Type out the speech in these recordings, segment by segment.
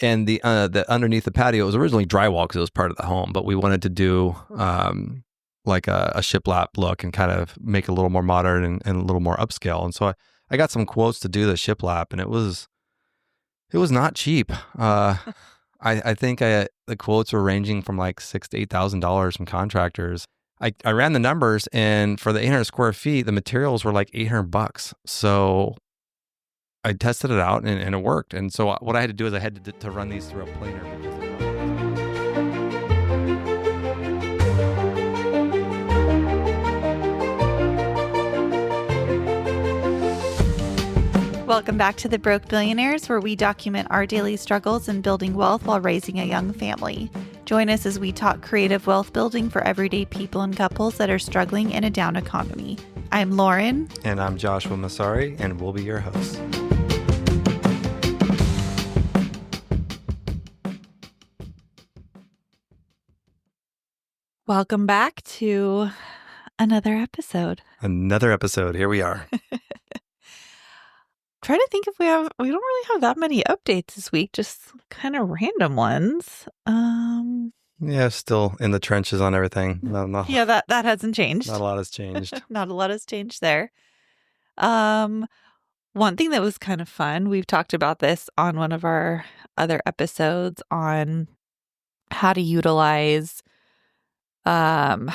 And the underneath the patio, it was originally drywall because it was part of the home, but we wanted to do like a shiplap look and kind of make it a little more modern and a little more upscale. And so I got some quotes to do the shiplap, and it was not cheap. I think the quotes were ranging from like $6,000 to $8,000 from contractors. I ran the numbers, and for the 800 square feet, the materials were like $800. So I tested it out, and it worked. And so what I had to do is I had to run these through a planer. Welcome back to The Broke Billionaires, where we document our daily struggles in building wealth while raising a young family. Join us as we talk creative wealth building for everyday people and couples that are struggling in a down economy. I'm Lauren. And I'm Joshua Masari, and we'll be your hosts. Welcome back to another episode. Here we are. Trying to think if we don't really have that many updates this week, just kind of random ones. Yeah, still in the trenches on everything. No. Yeah, that hasn't changed. Not a lot has changed. Not a lot has changed there. One thing that was kind of fun, we've talked about this on one of our other episodes on how to utilize our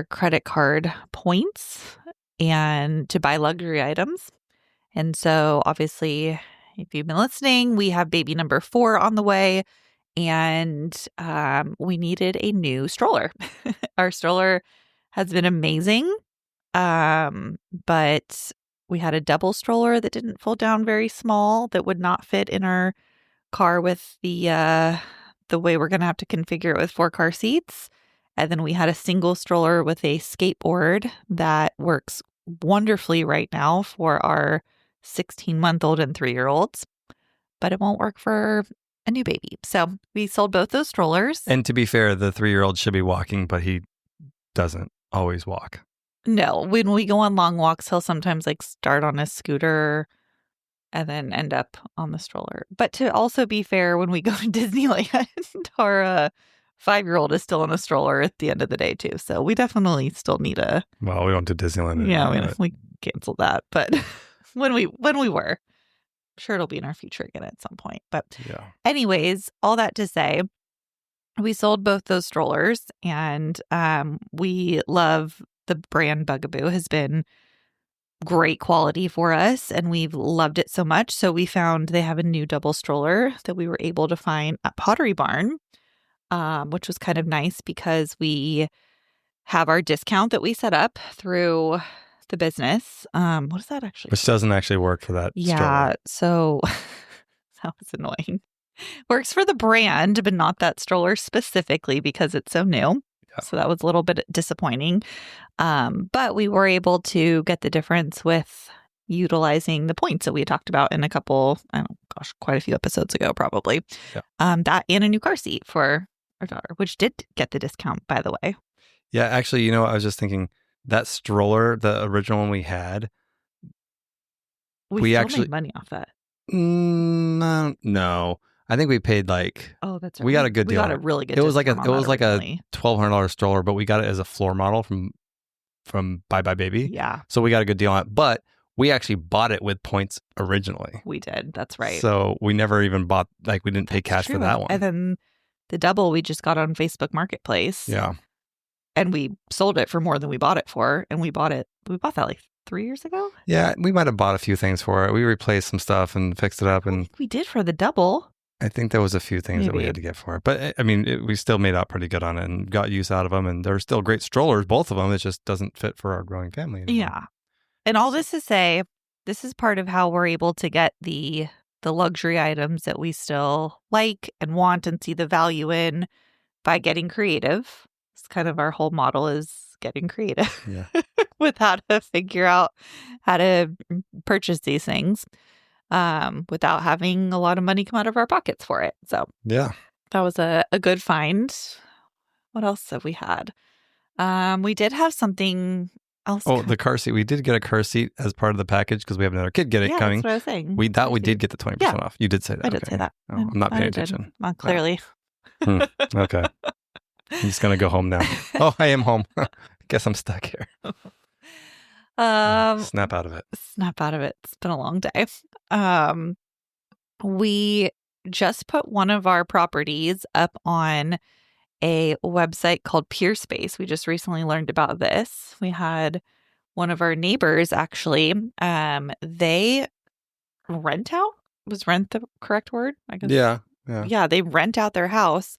credit card points and to buy luxury items. And so obviously, if you've been listening, we have baby number 4 on the way, and we needed a new stroller. Our stroller has been amazing, but we had a double stroller that didn't fold down very small, that would not fit in our car with the way we're going to have to configure it with 4 car seats. And then we had a single stroller with a skateboard that works wonderfully right now for our 16-month-old and 3-year-olds, but it won't work for a new baby. So we sold both those strollers. And to be fair, the 3-year-old should be walking, but he doesn't always walk. No, when we go on long walks, he'll sometimes like start on a scooter and then end up on the stroller. But to also be fair, when we go to Disneyland, our 5-year-old is still in a stroller at the end of the day too. So we definitely still need a... Well, we went to Disneyland. Yeah, we canceled that. But when we were, I'm sure it'll be in our future again at some point. But yeah. Anyways, all that to say, we sold both those strollers, and we love the brand Bugaboo. Has been great quality for us, and we've loved it so much. So we found they have a new double stroller that we were able to find at Pottery Barn, which was kind of nice because we have our discount that we set up through the business. What is that actually? Which doesn't actually work for that stroller. So that was annoying. Works for the brand, but not that stroller specifically because it's so new. Yeah. So that was a little bit disappointing. But we were able to get the difference with utilizing the points that we had talked about in a couple, quite a few episodes ago, probably. Yeah. That and a new car seat for our daughter, which did get the discount, by the way. Yeah, actually, I was just thinking that stroller, the original one we had, we actually made money off that. No. I think we paid like... Oh, that's right. We got a good deal. We got a really good deal. It was like a $1,200 stroller, but we got it as a floor model from Bye Bye Baby. Yeah. So we got a good deal on it, but we actually bought it with points originally. We did. That's right. So we never even bought, we didn't pay cash for that one. And then the double we just got on Facebook Marketplace. Yeah. And we sold it for more than we bought it for. And we bought that like 3 years ago. Yeah. We might have bought a few things for it. We replaced some stuff and fixed it up. And we did for the double. I think there was a few things that we had to get for it. But we still made out pretty good on it and got use out of them. And they're still great strollers, both of them. It just doesn't fit for our growing family anymore. Yeah. And all this to say, this is part of how we're able to get the luxury items that we still like and want and see the value in by getting creative. It's kind of our whole model is getting creative. Yeah. With how to figure out how to purchase these things without having a lot of money come out of our pockets for it. So yeah, that was a good find. What else have we had? We did have something else? Oh, the car seat. We did get a car seat as part of the package because we have another kid Yeah, coming. that's what I was saying. We did get the 20% off. You did say that. I did say that. Oh, I'm not paying I did. attention. Well, clearly. Okay. I'm just going to go home now. Oh, I am home. Guess I'm stuck here. Snap out of it. Snap out of it. It's been a long day. We just put one of our properties up on a website called Peerspace. We just recently learned about this. We had one of our neighbors actually, they rent out. Was rent the correct word? I guess. Yeah. Yeah, they rent out their house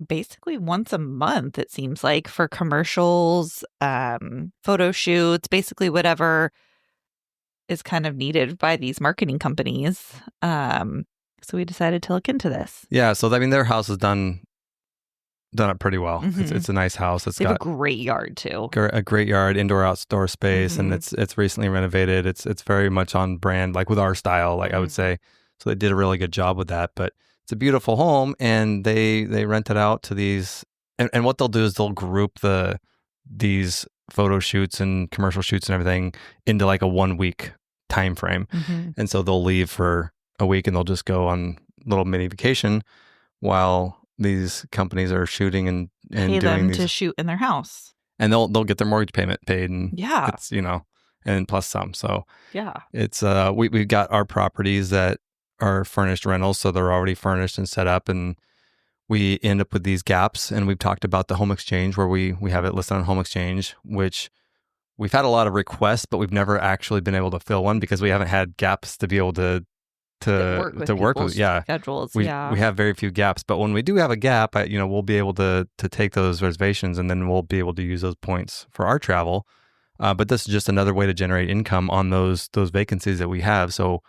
basically once a month, it seems like, for commercials, photo shoots, basically whatever is kind of needed by these marketing companies. So we decided to look into this. Yeah. So, I mean, their house is done it pretty well. Mm-hmm. It's a nice house. They have a great yard too. A great yard, indoor, outdoor space, and it's recently renovated. It's very much on brand, like with our style, like I would say. So they did a really good job with that. But it's a beautiful home, and they rent it out to these. And what they'll do is they'll group these photo shoots and commercial shoots and everything into like a 1 week time frame. Mm-hmm. And so they'll leave for a week and they'll just go on a little mini vacation while these companies are shooting and pay doing them these, to shoot in their house. and they'll get their mortgage payment paid, and Yeah, it's and plus some. So yeah, it's we've got our properties that are furnished rentals, so they're already furnished and set up, and we end up with these gaps. And we've talked about the home exchange where we have it listed on home exchange, which we've had a lot of requests, but we've never actually been able to fill one because we haven't had gaps to be able to work with. Yeah, schedules. We have very few gaps, but when we do have a gap, we'll be able to take those reservations, and then we'll be able to use those points for our travel. But this is just another way to generate income on those vacancies that we have. So,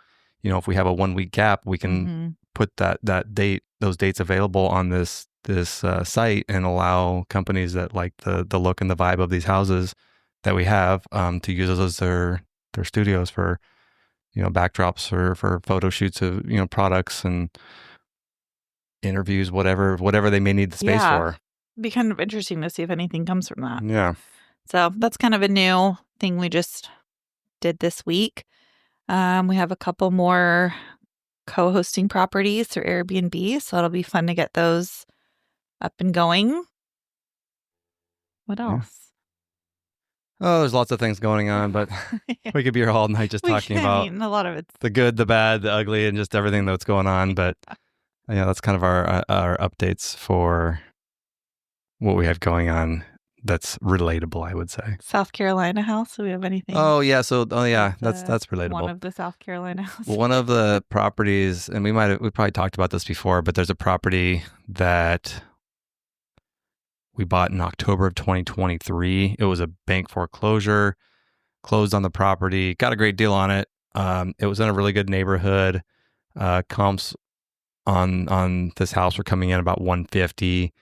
if we have a 1 week gap, we can put those dates available on this site and allow companies that like the look and the vibe of these houses that we have to use those as their studios for backdrops or for photo shoots of products and interviews, whatever they may need the space for. It'd be kind of interesting to see if anything comes from that. Yeah. So that's kind of a new thing we just did this week. We have a couple more co-hosting properties through Airbnb, so it'll be fun to get those up and going. What else? Oh, there's lots of things going on, but we could be here all night just talking about a lot of it's the good, the bad, the ugly, and just everything that's going on. But yeah, that's kind of our updates for what we have going on that's relatable, I would say. South Carolina house. Do we have anything? Oh yeah, that's relatable. One of the South Carolina houses. One of the properties, and we probably talked about this before, but there's a property that we bought in October of 2023. It was a bank foreclosure, closed on the property, got a great deal on it. It was in a really good neighborhood. Comps on this house were coming in about 150,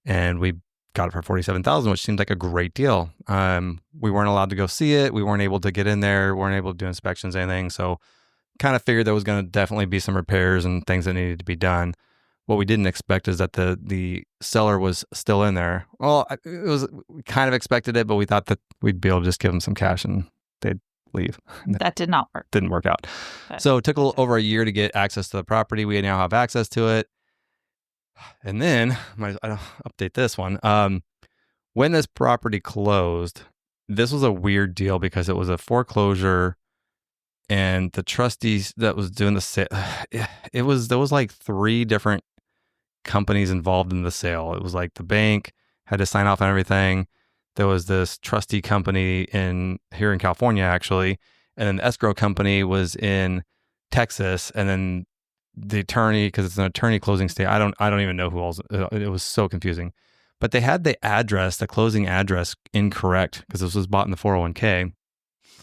and we got it for $47,000, which seemed like a great deal. We weren't allowed to go see it. We weren't able to get in there. Weren't able to do inspections, anything. So kind of figured there was going to definitely be some repairs and things that needed to be done. What we didn't expect is that the seller was still in there. Well, we kind of expected it, but we thought that we'd be able to just give them some cash and they'd leave. That did not work. Didn't work out. So it took over a year to get access to the property. We now have access to it. And then, I'll update this one. When this property closed, this was a weird deal because it was a foreclosure, and the trustees that was doing the sale, there was like 3 different companies involved in the sale. It was like the bank had to sign off on everything. There was this trustee company here in California, actually, and then the escrow company was in Texas, and then the attorney, because it's an attorney closing state. I don't even know who else. It was so confusing. But they had the closing address incorrect because this was bought in the 401k. And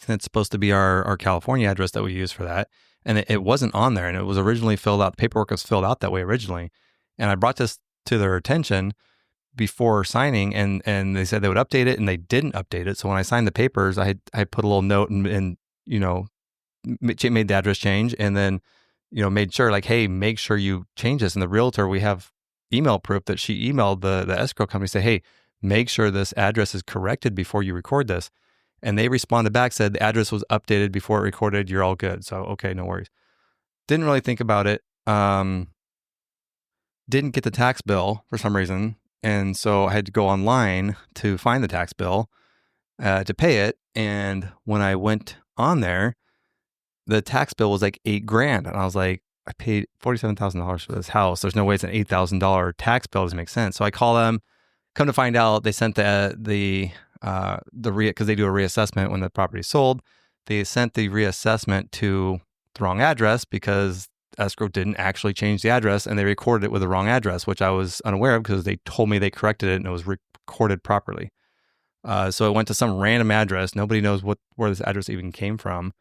it's supposed to be our California address that we use for that. And it wasn't on there. And it was originally filled out. The paperwork was filled out that way originally. And I brought this to their attention before signing, and they said they would update it, and they didn't update it. So when I signed the papers, I put a little note and made the address change, and then made sure, like, hey, make sure you change this. And the realtor, we have email proof that she emailed the escrow company, say, hey, make sure this address is corrected before you record this. And they responded back, said the address was updated before it recorded. You're all good. So, okay, no worries. Didn't really think about it. Didn't get the tax bill for some reason. And so I had to go online to find the tax bill to pay it. And when I went on there, the tax bill was like $8,000. And I was like, I paid $47,000 for this house. There's no way it's an $8,000 tax bill. It doesn't make sense. So I call them. Come to find out, they sent because they do a reassessment when the property is sold. They sent the reassessment to the wrong address because escrow didn't actually change the address, and they recorded it with the wrong address, which I was unaware of because they told me they corrected it and it was recorded properly. So it went to some random address. Nobody knows where this address even came from,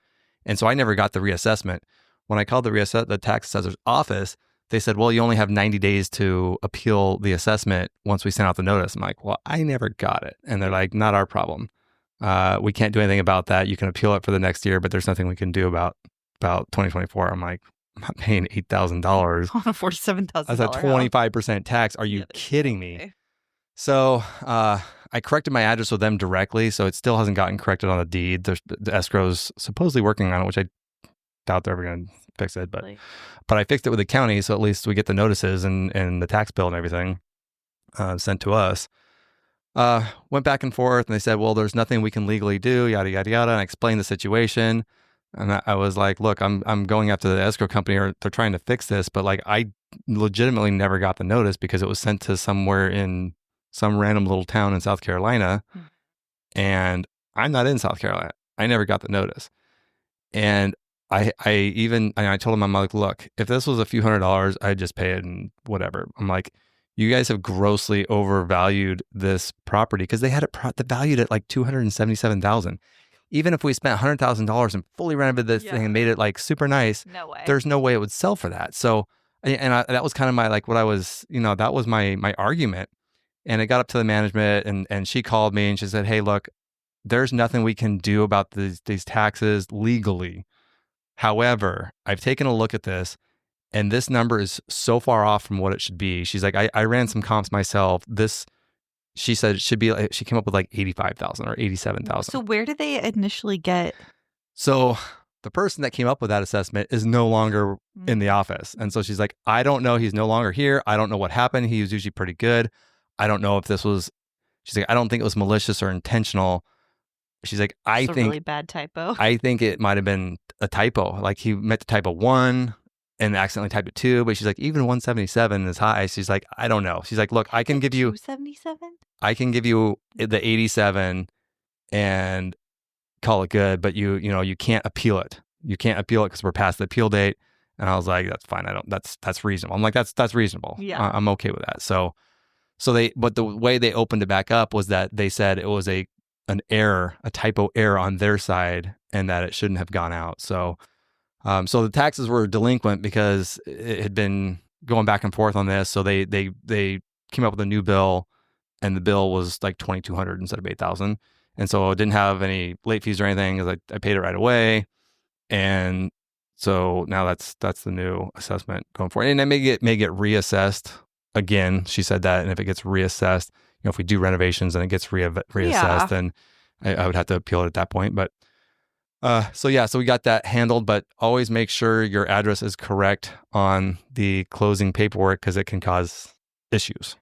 and so I never got the reassessment. When I called the tax assessor's office, they said, well, you only have 90 days to appeal the assessment once we send out the notice. I'm like, well, I never got it. And they're like, not our problem. We can't do anything about that. You can appeal it for the next year, but there's nothing we can do about 2024. I'm like, I'm not paying $8,000 on a $47,000. That's a 25% tax. Are you kidding me? Okay. So I corrected my address with them directly. So it still hasn't gotten corrected on the deed. The escrow's supposedly working on it, which I doubt they're ever going to fix it. But I fixed it with the county. So at least we get the notices and the tax bill and everything sent to us. Went back and forth and they said, well, there's nothing we can legally do, yada, yada, yada. And I explained the situation. And I was like, look, I'm going after the escrow company, or they're trying to fix this. But like, I legitimately never got the notice because it was sent to somewhere in some random little town in South Carolina. And I'm not in South Carolina. I never got the notice. And I told him, I'm like, look, if this was a few $100s, I'd just pay it and whatever. I'm like, you guys have grossly overvalued this property because they had it valued at like $277,000. Even if we spent $100,000 and fully renovated this thing and made it like super nice, no way. There's no way it would sell for that. So, that was kind of my, like what I was, that was my argument. And it got up to the management and she called me and she said, hey, look, there's nothing we can do about these taxes legally. However, I've taken a look at this and this number is so far off from what it should be. She's like, I ran some comps myself. She said it should be, she came up with like 85,000 or 87,000. So where did they initially get? So the person that came up with that assessment is no longer in the office. And so she's like, I don't know. He's no longer here. I don't know what happened. He was usually pretty good. I don't know if she's like, I don't think it was malicious or intentional. She's like, I think really bad typo. I think it might have been a typo. Like he meant to type a 1 and accidentally typed a 2. But she's like, even 177 is high. She's like, I don't know. She's like, look, I can give you 277. I can give you the 87 and call it good. But you can't appeal it. You can't appeal it because we're past the appeal date. And I was like, that's fine. That's reasonable. I'm like, that's reasonable. Yeah, I'm okay with that. But the way they opened it back up was that they said it was an error, a typo error on their side, and that it shouldn't have gone out. So the taxes were delinquent because it had been going back and forth on this. So they came up with a new bill, and the bill was like $2,200 instead of $8,000. And so it didn't have any late fees or anything because I paid it right away. And so now that's the new assessment going forward. And it may get reassessed again. She said that, and if it gets reassessed, if we do renovations and it gets reassessed, then I would have to appeal it at that point. But so we got that handled. But always make sure your address is correct on the closing paperwork because it can cause issues.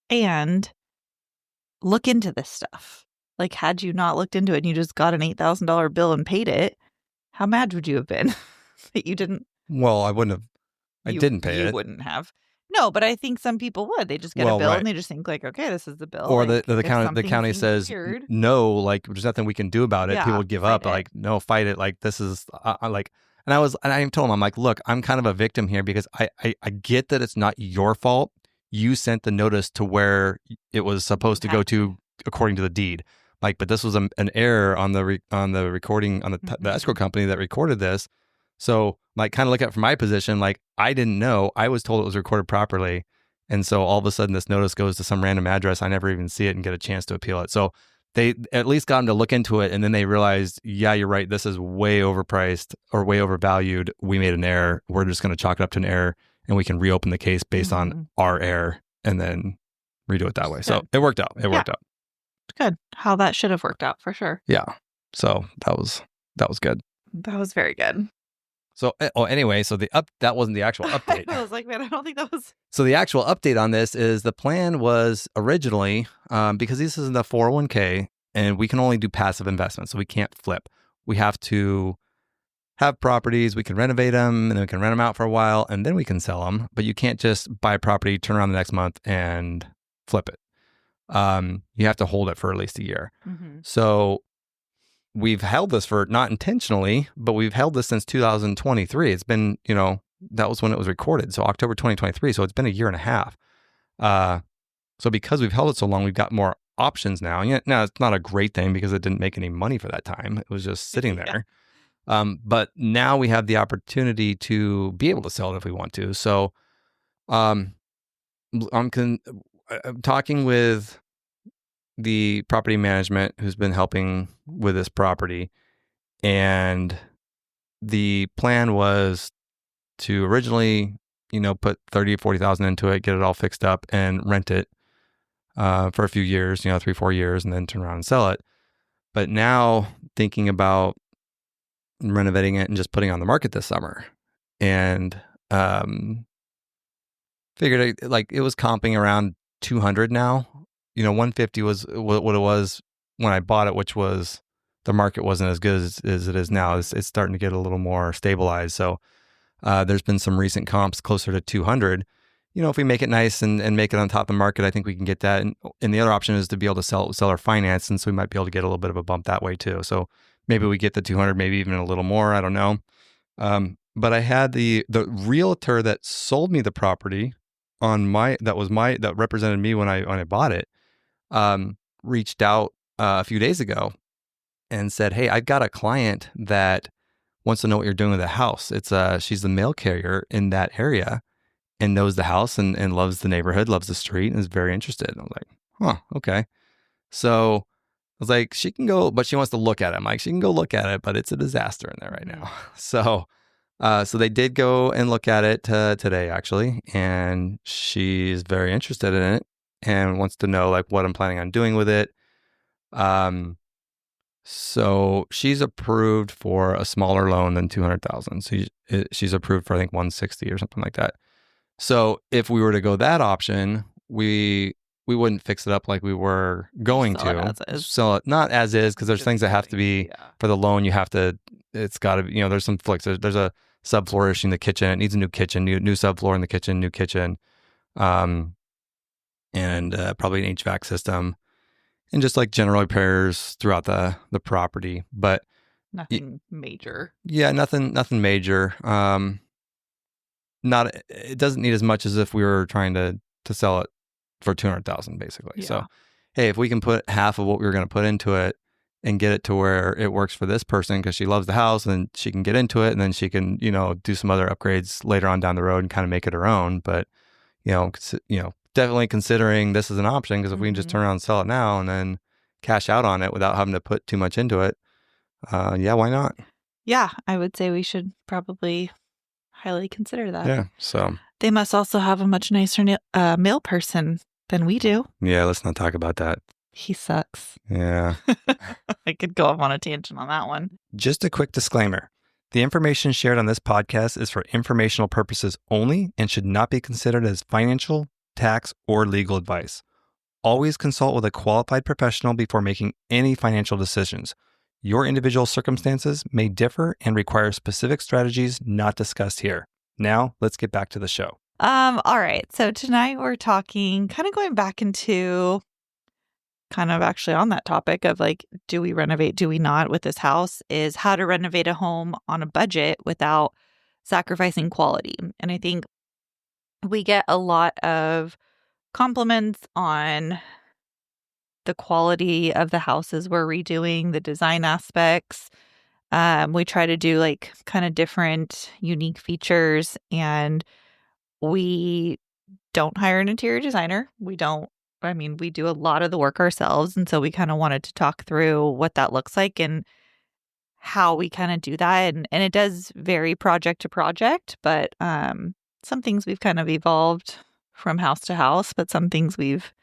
And look into this stuff. Like, had you not looked into it and you just got an $8,000 bill and paid it, how mad would you have been that you didn't? Well, I wouldn't have. I didn't pay it. You wouldn't have. No, but I think some people would. They just get a bill and they just think like, okay, this is the bill. Or like, the county says no, like there's nothing we can do about it. People would give up. Like, no, fight it. Like this is like. And I told him, I'm like, look, I'm kind of a victim here because I get that it's not your fault. You sent the notice to where it was supposed to go to according to the deed. Like, but this was an error on the recording on the escrow company that recorded this. So, like, kind of look at it from my position, like, I didn't know. I was told it was recorded properly. And so all of a sudden this notice goes to some random address. I never even see it and get a chance to appeal it. So they at least got them to look into it. And then they realized, yeah, you're right. This is way overpriced or way overvalued. We made an error. We're just going to chalk it up to an error and we can reopen the case based on our error. And then redo it that way. So Good. it worked out. It worked out. Good. How that should have worked out for sure. Yeah. So that was good. That was very good. So anyway, so that wasn't the actual update. I was like, man, I don't think that was. So the actual update on this is the plan was originally, because this is in the 401k and we can only do passive investments, so we can't flip. We have to have properties, we can renovate them, and then we can rent them out for a while, and then we can sell them. But you can't just buy a property, turn around the next month, and flip it. You have to hold it for at least a year. Mm-hmm. So we've held this for, not intentionally, but we've held this since 2023. It's been, that was when it was recorded. So October 2023. So it's been a year and a half. So because we've held it so long, we've got more options now. And now it's not a great thing because it didn't make any money for that time. It was just sitting there. But now we have the opportunity to be able to sell it if we want to. So I'm talking with the property management who's been helping with this property. And the plan was to originally, put 30, 40,000 into it, get it all fixed up and rent it for a few years, 3-4 years, and then turn around and sell it. But now thinking about renovating it and just putting it on the market this summer, and figured it was comping around 200 now. 150 was what it was when I bought it, which was the market wasn't as good as it is now. It's starting to get a little more stabilized. So there's been some recent comps closer to 200. If we make it nice and make it on top of the market, I think we can get that. And the other option is to be able to sell our finance, and so we might be able to get a little bit of a bump that way too. So maybe we get the 200, maybe even a little more. I don't know. But I had the realtor that sold me the property that represented me when I bought it, reached out a few days ago and said, "Hey, I've got a client that wants to know what you're doing with the house. She's the mail carrier in that area and knows the house and loves the neighborhood, loves the street, and is very interested." And I was like, "Huh, okay." So I was like, "She can go, but she wants to look at it." I'm like, "She can go look at it, but it's a disaster in there right now." So they did go and look at it today, actually, and she's very interested in it and wants to know what I'm planning on doing with it. So she's approved for a smaller loan than 200,000. So she's approved for, I think, 160 or something like that. So if we were to go that option, we wouldn't fix it up like we were going to. Sell it not as is, because there's things that have to be for the loan. It's got to be, there's some flicks. There's a subfloor issue in the kitchen. It needs a new kitchen, new subfloor in the kitchen, new kitchen, and probably an HVAC system, and just general repairs throughout the property. But nothing major. Yeah, nothing major. It doesn't need as much as if we were trying to sell it for 200,000, basically. Yeah. So, hey, if we can put half of what we were going to put into it and get it to where it works for this person because she loves the house, and she can get into it, and then she can, do some other upgrades later on down the road and kind of make it her own. But, definitely considering this as an option, because if we can just turn around and sell it now and then cash out on it without having to put too much into it, why not? Yeah, I would say we should probably highly consider that. Yeah, so. They must also have a much nicer mail person than we do. Yeah, let's not talk about that. He sucks. Yeah. I could go off on a tangent on that one. Just a quick disclaimer. The information shared on this podcast is for informational purposes only and should not be considered as financial, tax, or legal advice. Always consult with a qualified professional before making any financial decisions. Your individual circumstances may differ and require specific strategies not discussed here. Now, let's get back to the show. All right. So tonight we're talking, kind of going back into kind of actually on that topic of do we renovate, do we not with this house, is how to renovate a home on a budget without sacrificing quality. And I think we get a lot of compliments on the quality of the houses we're redoing, the design aspects. We try to do kind of different unique features, and we don't hire an interior designer. We do a lot of the work ourselves. And so we kind of wanted to talk through what that looks like and how we kind of do that. And it does vary project to project, but some things we've kind of evolved from house to house, but some things we've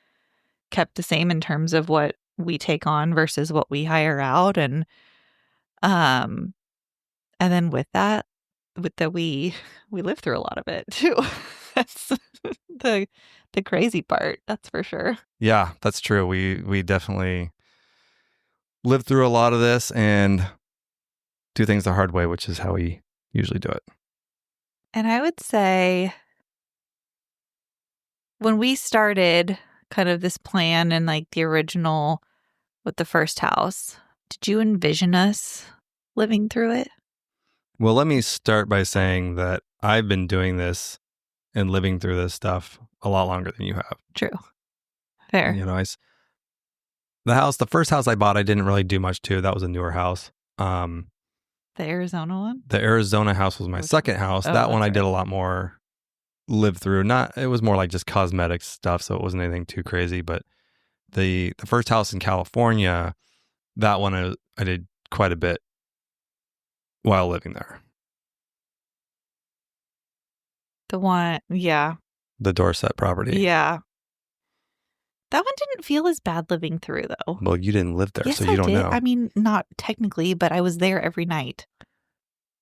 kept the same in terms of what we take on versus what we hire out. And then with that, we live through a lot of it too. That's the crazy part. That's for sure. Yeah, that's true. We definitely live through a lot of this and do things the hard way, which is how we usually do it. And I would say when we started kind of this plan and like the original with the first house, did you envision us living through it? Well, let me start by saying that I've been doing this and living through this stuff a lot longer than you have. True. Fair. You know, the first house I bought, I didn't really do much to. That was a newer house. The Arizona one? The Arizona house was my second house. Oh, that one that's I did right. a lot more live through. It was more like just cosmetic stuff, so it wasn't anything too crazy. But the first house in California, that one I did quite a bit while living there. The one, yeah. The Dorset property. Yeah. That one didn't feel as bad living through, though. Well, you didn't live there, Yes, so you don't did. know. I mean, not technically, but I was there every night.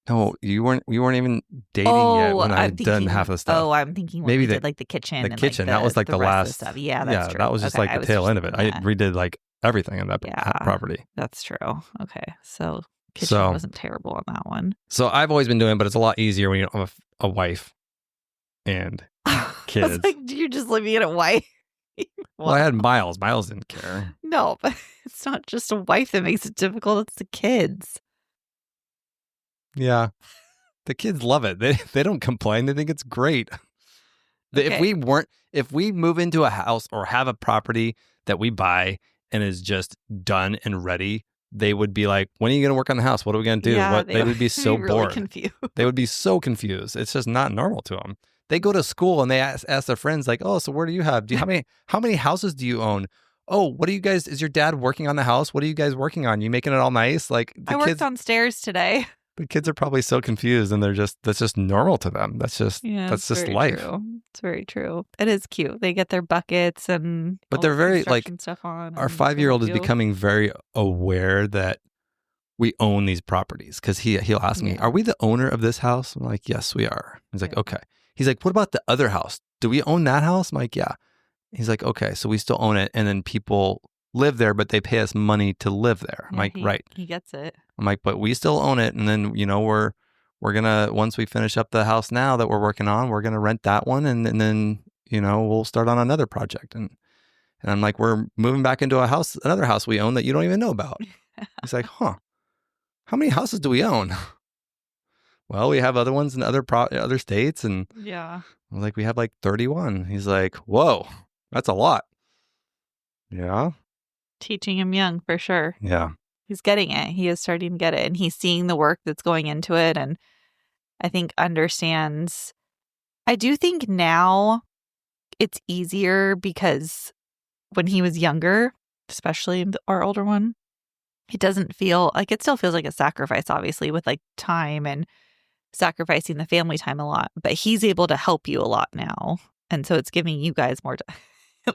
No, you weren't even dating yet when I had done half of the stuff. Oh, I'm thinking when Maybe we did like the kitchen. The and, kitchen, like, that was like the rest of last stuff. Yeah, that's true. That was just Okay, like I the was tail just end of it. I thinking that. redid like everything on that property. That's true. Okay, so kitchen So- wasn't terrible on that one. So I've always been doing it, but it's a lot easier when you don't have a wife and I kids. was like, you're just living in a wife. Well, I had Miles. Miles didn't care. No, but it's not just a wife that makes it difficult. It's the kids. Yeah. The kids love it. They don't complain. They think it's great. Okay. If we move into a house or have a property that we buy and is just done and ready, they would be like, when are you going to work on the house? What are we going to do? Yeah, They would be so really bored. confused. They would be so confused. It's just not normal to them. They go to school and they ask their friends like, oh, so where do you have? How many houses do you own? Oh, what are you guys, is your dad working on the house? What are you guys working on? You making it all nice? Like I worked on stairs today. the kids are probably so confused and that's just normal to them. That's just very life. True. It's very true. It is cute. They get their buckets and But all they're the very like, construction stuff on. our and 5-year-old is cute. becoming very aware that we own these properties because he'll ask me, Yeah. are we the owner of this house? I'm like, yes, we are. He's like, Yeah. okay. He's like, what about the other house? Do we own that house? I'm like, yeah. He's like, okay, so we still own it. And then people live there, but they pay us money to live there. I'm Yeah, like, right. He gets it. I'm like, but we still own it. And then, we're going to, once we finish up the house now that we're working on, we're going to rent that one. And then, we'll start on another project. And I'm like, we're moving back into another house we own that you don't even know about. He's like, huh, how many houses do we own? Well, we have other ones in other states. And Yeah. I was like, we have like 31. He's like, whoa, that's a lot. Yeah. Teaching him young for sure. Yeah. He's getting it. He is starting to get it. And he's seeing the work that's going into it. And I think understands. I do think now it's easier because when he was younger, especially our older one, it doesn't feel like, it still feels like a sacrifice, obviously, with like time and sacrificing the family time a lot. But he's able to help you a lot now. And so it's giving you guys more to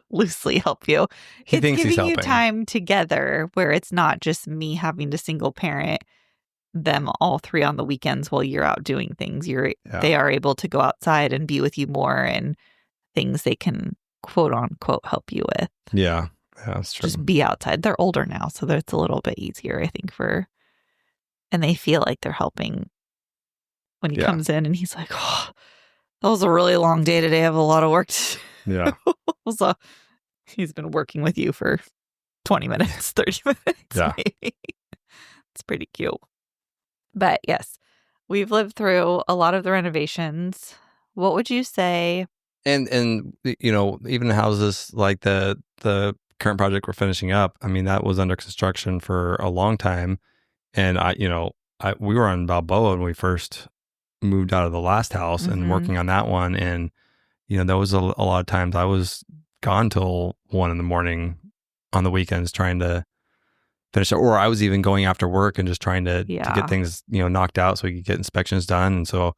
loosely help you. He thinks he's giving you helping. time together where it's not just me having to single parent them all three on the weekends while you're out doing things. They are able to go outside and be with you more and things they can quote unquote help you with. Yeah. Yeah, that's true. Just be outside. They're older now, so it's a little bit easier, I think, and they feel like they're helping when he comes in and he's like, oh, that was a really long day today. I have a lot of work to do. Yeah. So he's been working with you for 20 minutes, 30 minutes. Yeah. Maybe. It's pretty cute. But yes, we've lived through a lot of the renovations. What would you say? And even houses like the current project we're finishing up, I mean, that was under construction for a long time. And we were on Balboa when we first moved out of the last house and working on that one. And, there was a lot of times I was gone till 1 a.m. on the weekends trying to finish it. Or I was even going after work and just trying to get things, knocked out so we could get inspections done. And so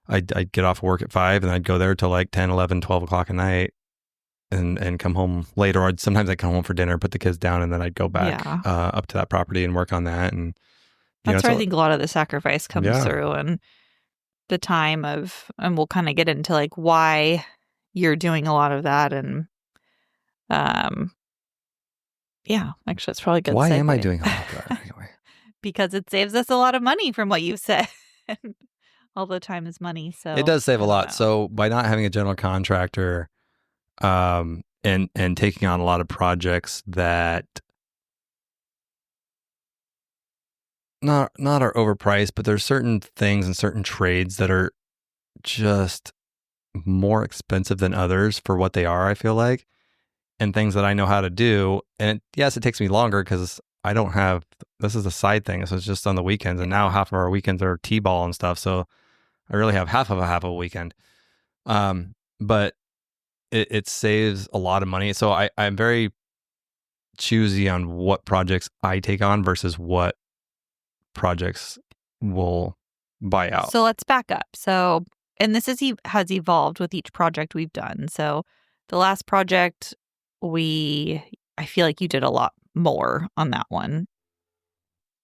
I'd get off work at 5 and I'd go there till like 10, 11, 12 o'clock at night and come home later. Or sometimes I come home for dinner, put the kids down, and then I'd go back up to that property and work on that. And that's where I think a lot of the sacrifice comes Yeah. through, and the time of, and we'll kind of get into like why you're doing a lot of that. And yeah, actually, it's probably a good. Why am I segue. doing all of that anyway? Because it saves us a lot of money from what you've said. All the time is money, so It does save a I don't lot. know. So by not having a general contractor, and taking on a lot of projects that not are overpriced, but there's certain things and certain trades that are just more expensive than others for what they are, I feel like, and things that I know how to do. And yes, it takes me longer because I don't have, this is a side thing. So it's just on the weekends. And now half of our weekends are T-ball and stuff. So I really have half of a weekend. But it saves a lot of money. So I'm very choosy on what projects I take on versus what projects will buy out. So let's back up. So, and this has evolved with each project we've done. So the last project, I feel like you did a lot more on that one,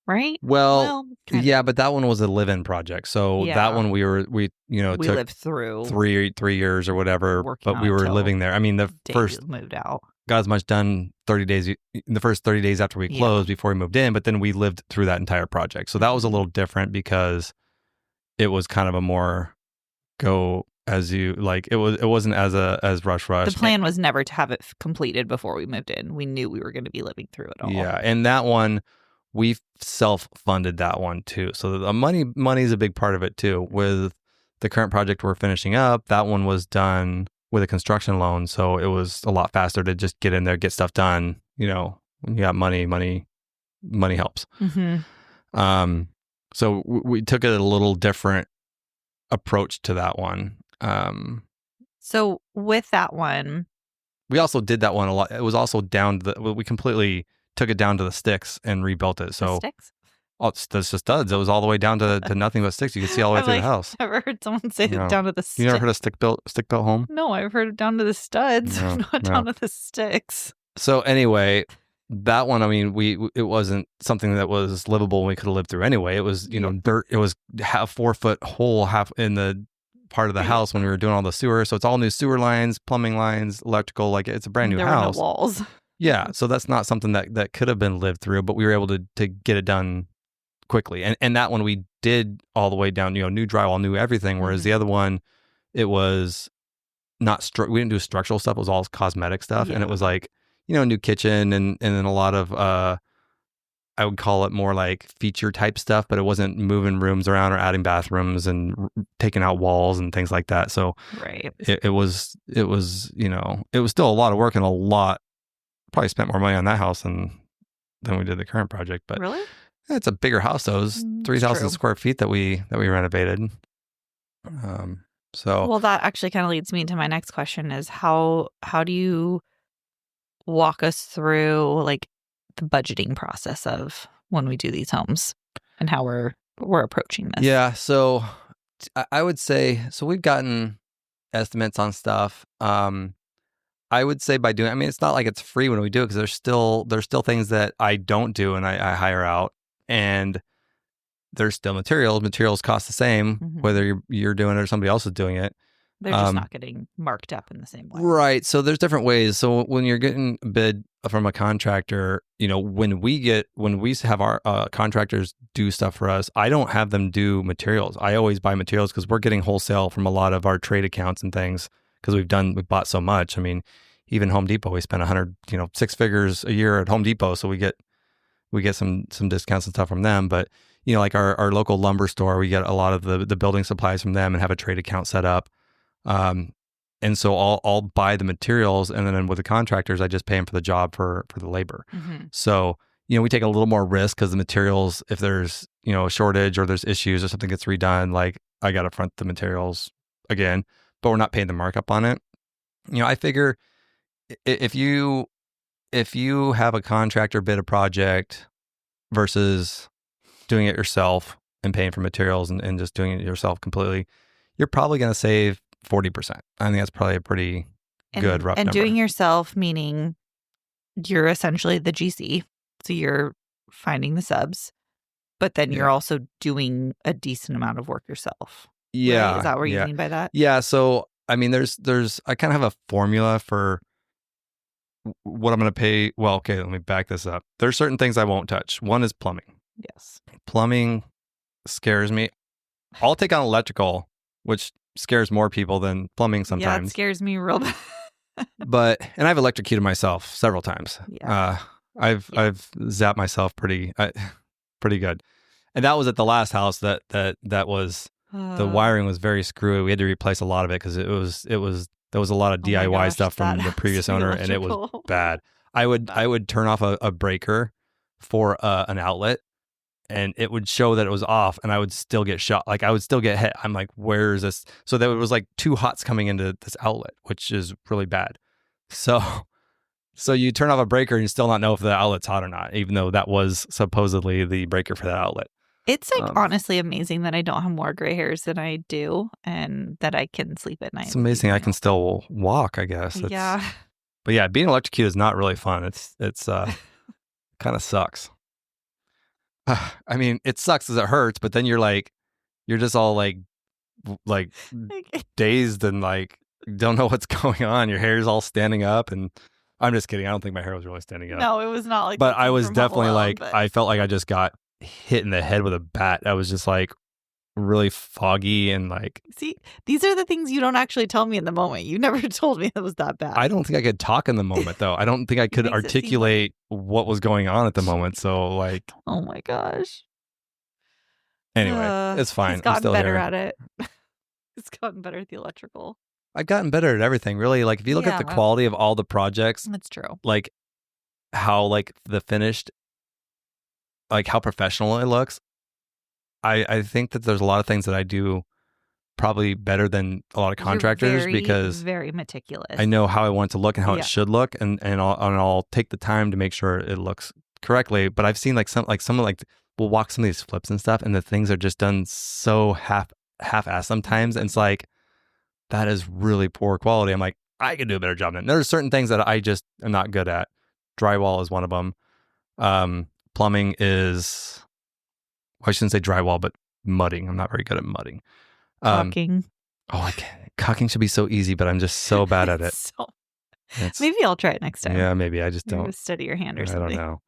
right? Well yeah, but that one was a live-in project. So that one we took lived through 3 years or whatever, but we were living there. I mean, the first moved out. Got as much done 30 days, in the first 30 days after we closed before we moved in, but then we lived through that entire project. So that was a little different because it was kind of a more go as you like. It wasn't as rush. The plan was never to have it completed before we moved in. We knew we were going to be living through it all. Yeah, and that one we self-funded that one too. So the money is a big part of it too. With the current project we're finishing up, that one was done with a construction loan, so it was a lot faster to just get in there, get stuff done. You know, when you got money helps. Mm-hmm. So we took a little different approach to that one. So with that one, we also did that one a lot. It was also down to we completely took it down to the sticks and rebuilt it. So sticks? That's just studs. It was all the way down to nothing but sticks. You could see all the way through the house. I've never heard someone say down to the sticks. You never heard of stick built home? No, I've heard down to the studs, not down to the sticks. So anyway, that one, I mean, it wasn't something that was livable and we could have lived through anyway. It was, dirt. It was 4-foot hole half in the part of the house when we were doing all the sewer. So it's all new sewer lines, plumbing lines, electrical, like it's a brand new house. There were no walls. Yeah. So that's not something that could have been lived through, but we were able to get it done quickly. And that one we did all the way down, new drywall, new everything. Whereas the other one, it was not, we didn't do structural stuff. It was all cosmetic stuff. Yeah. And it was like, new kitchen and then a lot of, I would call it more like feature type stuff, but it wasn't moving rooms around or adding bathrooms and taking out walls and things like that. So it was still a lot of work and probably spent more money on that house than we did the current project. But really? It's a bigger house though. It was 3,000 square feet that we renovated. Well, that actually kind of leads me into my next question is how do you walk us through like the budgeting process of when we do these homes and how we're approaching this? Yeah. So I would say, we've gotten estimates on stuff. I would say by doing, it's not like it's free when we do it because there's still things that I don't do and I hire out, and there's still materials. Materials cost the same whether you're doing it or somebody else is doing it. They're just not getting marked up in the same way. Right. So there's different ways. So when you're getting a bid from a contractor, when we have our contractors do stuff for us, I don't have them do materials. I always buy materials because we're getting wholesale from a lot of our trade accounts and things because we've bought so much. I mean, even Home Depot, we spend 6 figures a year at Home Depot. So we get some discounts and stuff from them. But, like our local lumber store, we get a lot of the building supplies from them and have a trade account set up. And so I'll buy the materials, and then with the contractors, I just pay them for the job for the labor. So, we take a little more risk because the materials, if there's, a shortage or there's issues or something gets redone, like I got to front the materials again, but we're not paying the markup on it. I figure if you have a contractor bid a project versus doing it yourself and paying for materials and just doing it yourself completely, you're probably going to save 40%. I think that's probably a pretty good rough and number. doing yourself, meaning you're essentially the GC. So you're finding the subs, but then you're also doing a decent amount of work yourself. Yeah. Right? Is that what you yeah. mean by that? Yeah. So, I mean, I kind of have a formula for what I'm going to pay. Well, okay, let me back this up. There's certain things I won't touch. One is plumbing. Yes. Plumbing scares me. I'll take on electrical, which scares more people than plumbing sometimes. Yeah, it scares me real bad. And I've electrocuted myself several times. Yeah. I've zapped myself pretty good. And that was at the last house that was the wiring was very screwy. We had to replace a lot of it because there was a lot of DIY stuff from the previous owner, and it was bad. I would turn off a breaker for an outlet, and it would show that it was off, and I would still get shot. Like I would still get hit. I'm like, where is this? So there was like 2 hots coming into this outlet, which is really bad. So you turn off a breaker and you still not know if the outlet's hot or not, even though that was supposedly the breaker for that outlet. It's like honestly amazing that I don't have more gray hairs than I do, and that I can sleep at night. It's amazing I can still walk, I guess. Yeah. But yeah, being electrocuted is not really fun. It's kind of sucks. I mean, it sucks because it hurts, but then you're just all like dazed and like don't know what's going on. Your hair's all standing up, and I'm just kidding. I don't think my hair was really standing up. No, it was not like. But I was definitely I felt like I just got hit in the head with a bat. I was just like really foggy and like. See, these are the things you don't actually tell me in the moment. You never told me it was that bad. I don't think I could talk in the moment though. I don't think I could articulate what was going on at the moment. So like. Oh my gosh. Anyway, it's fine. He's gotten I'm still better here. at it. He's gotten better at the electrical. I've gotten better at everything, really. Like if you look at the quality of all the projects, that's true. Like how like the finished, like how professional it looks. I think that there's a lot of things that I do probably better than a lot of contractors because very meticulous. I know how I want it to look and how it should look, and I'll take the time to make sure it looks correctly. But I've seen we'll walk some of these flips and stuff, and the things are just done so half-assed sometimes, and it's like that is really poor quality. I'm like, I could do a better job than that. There's certain things that I just am not good at. Drywall is one of them. Plumbing is, well, I shouldn't say drywall, but mudding. I'm not very good at mudding. Caulking. Caulking should be so easy, but I'm just so bad at it. Maybe I'll try it next time. Yeah, maybe. I just don't. Study your hand or something. I don't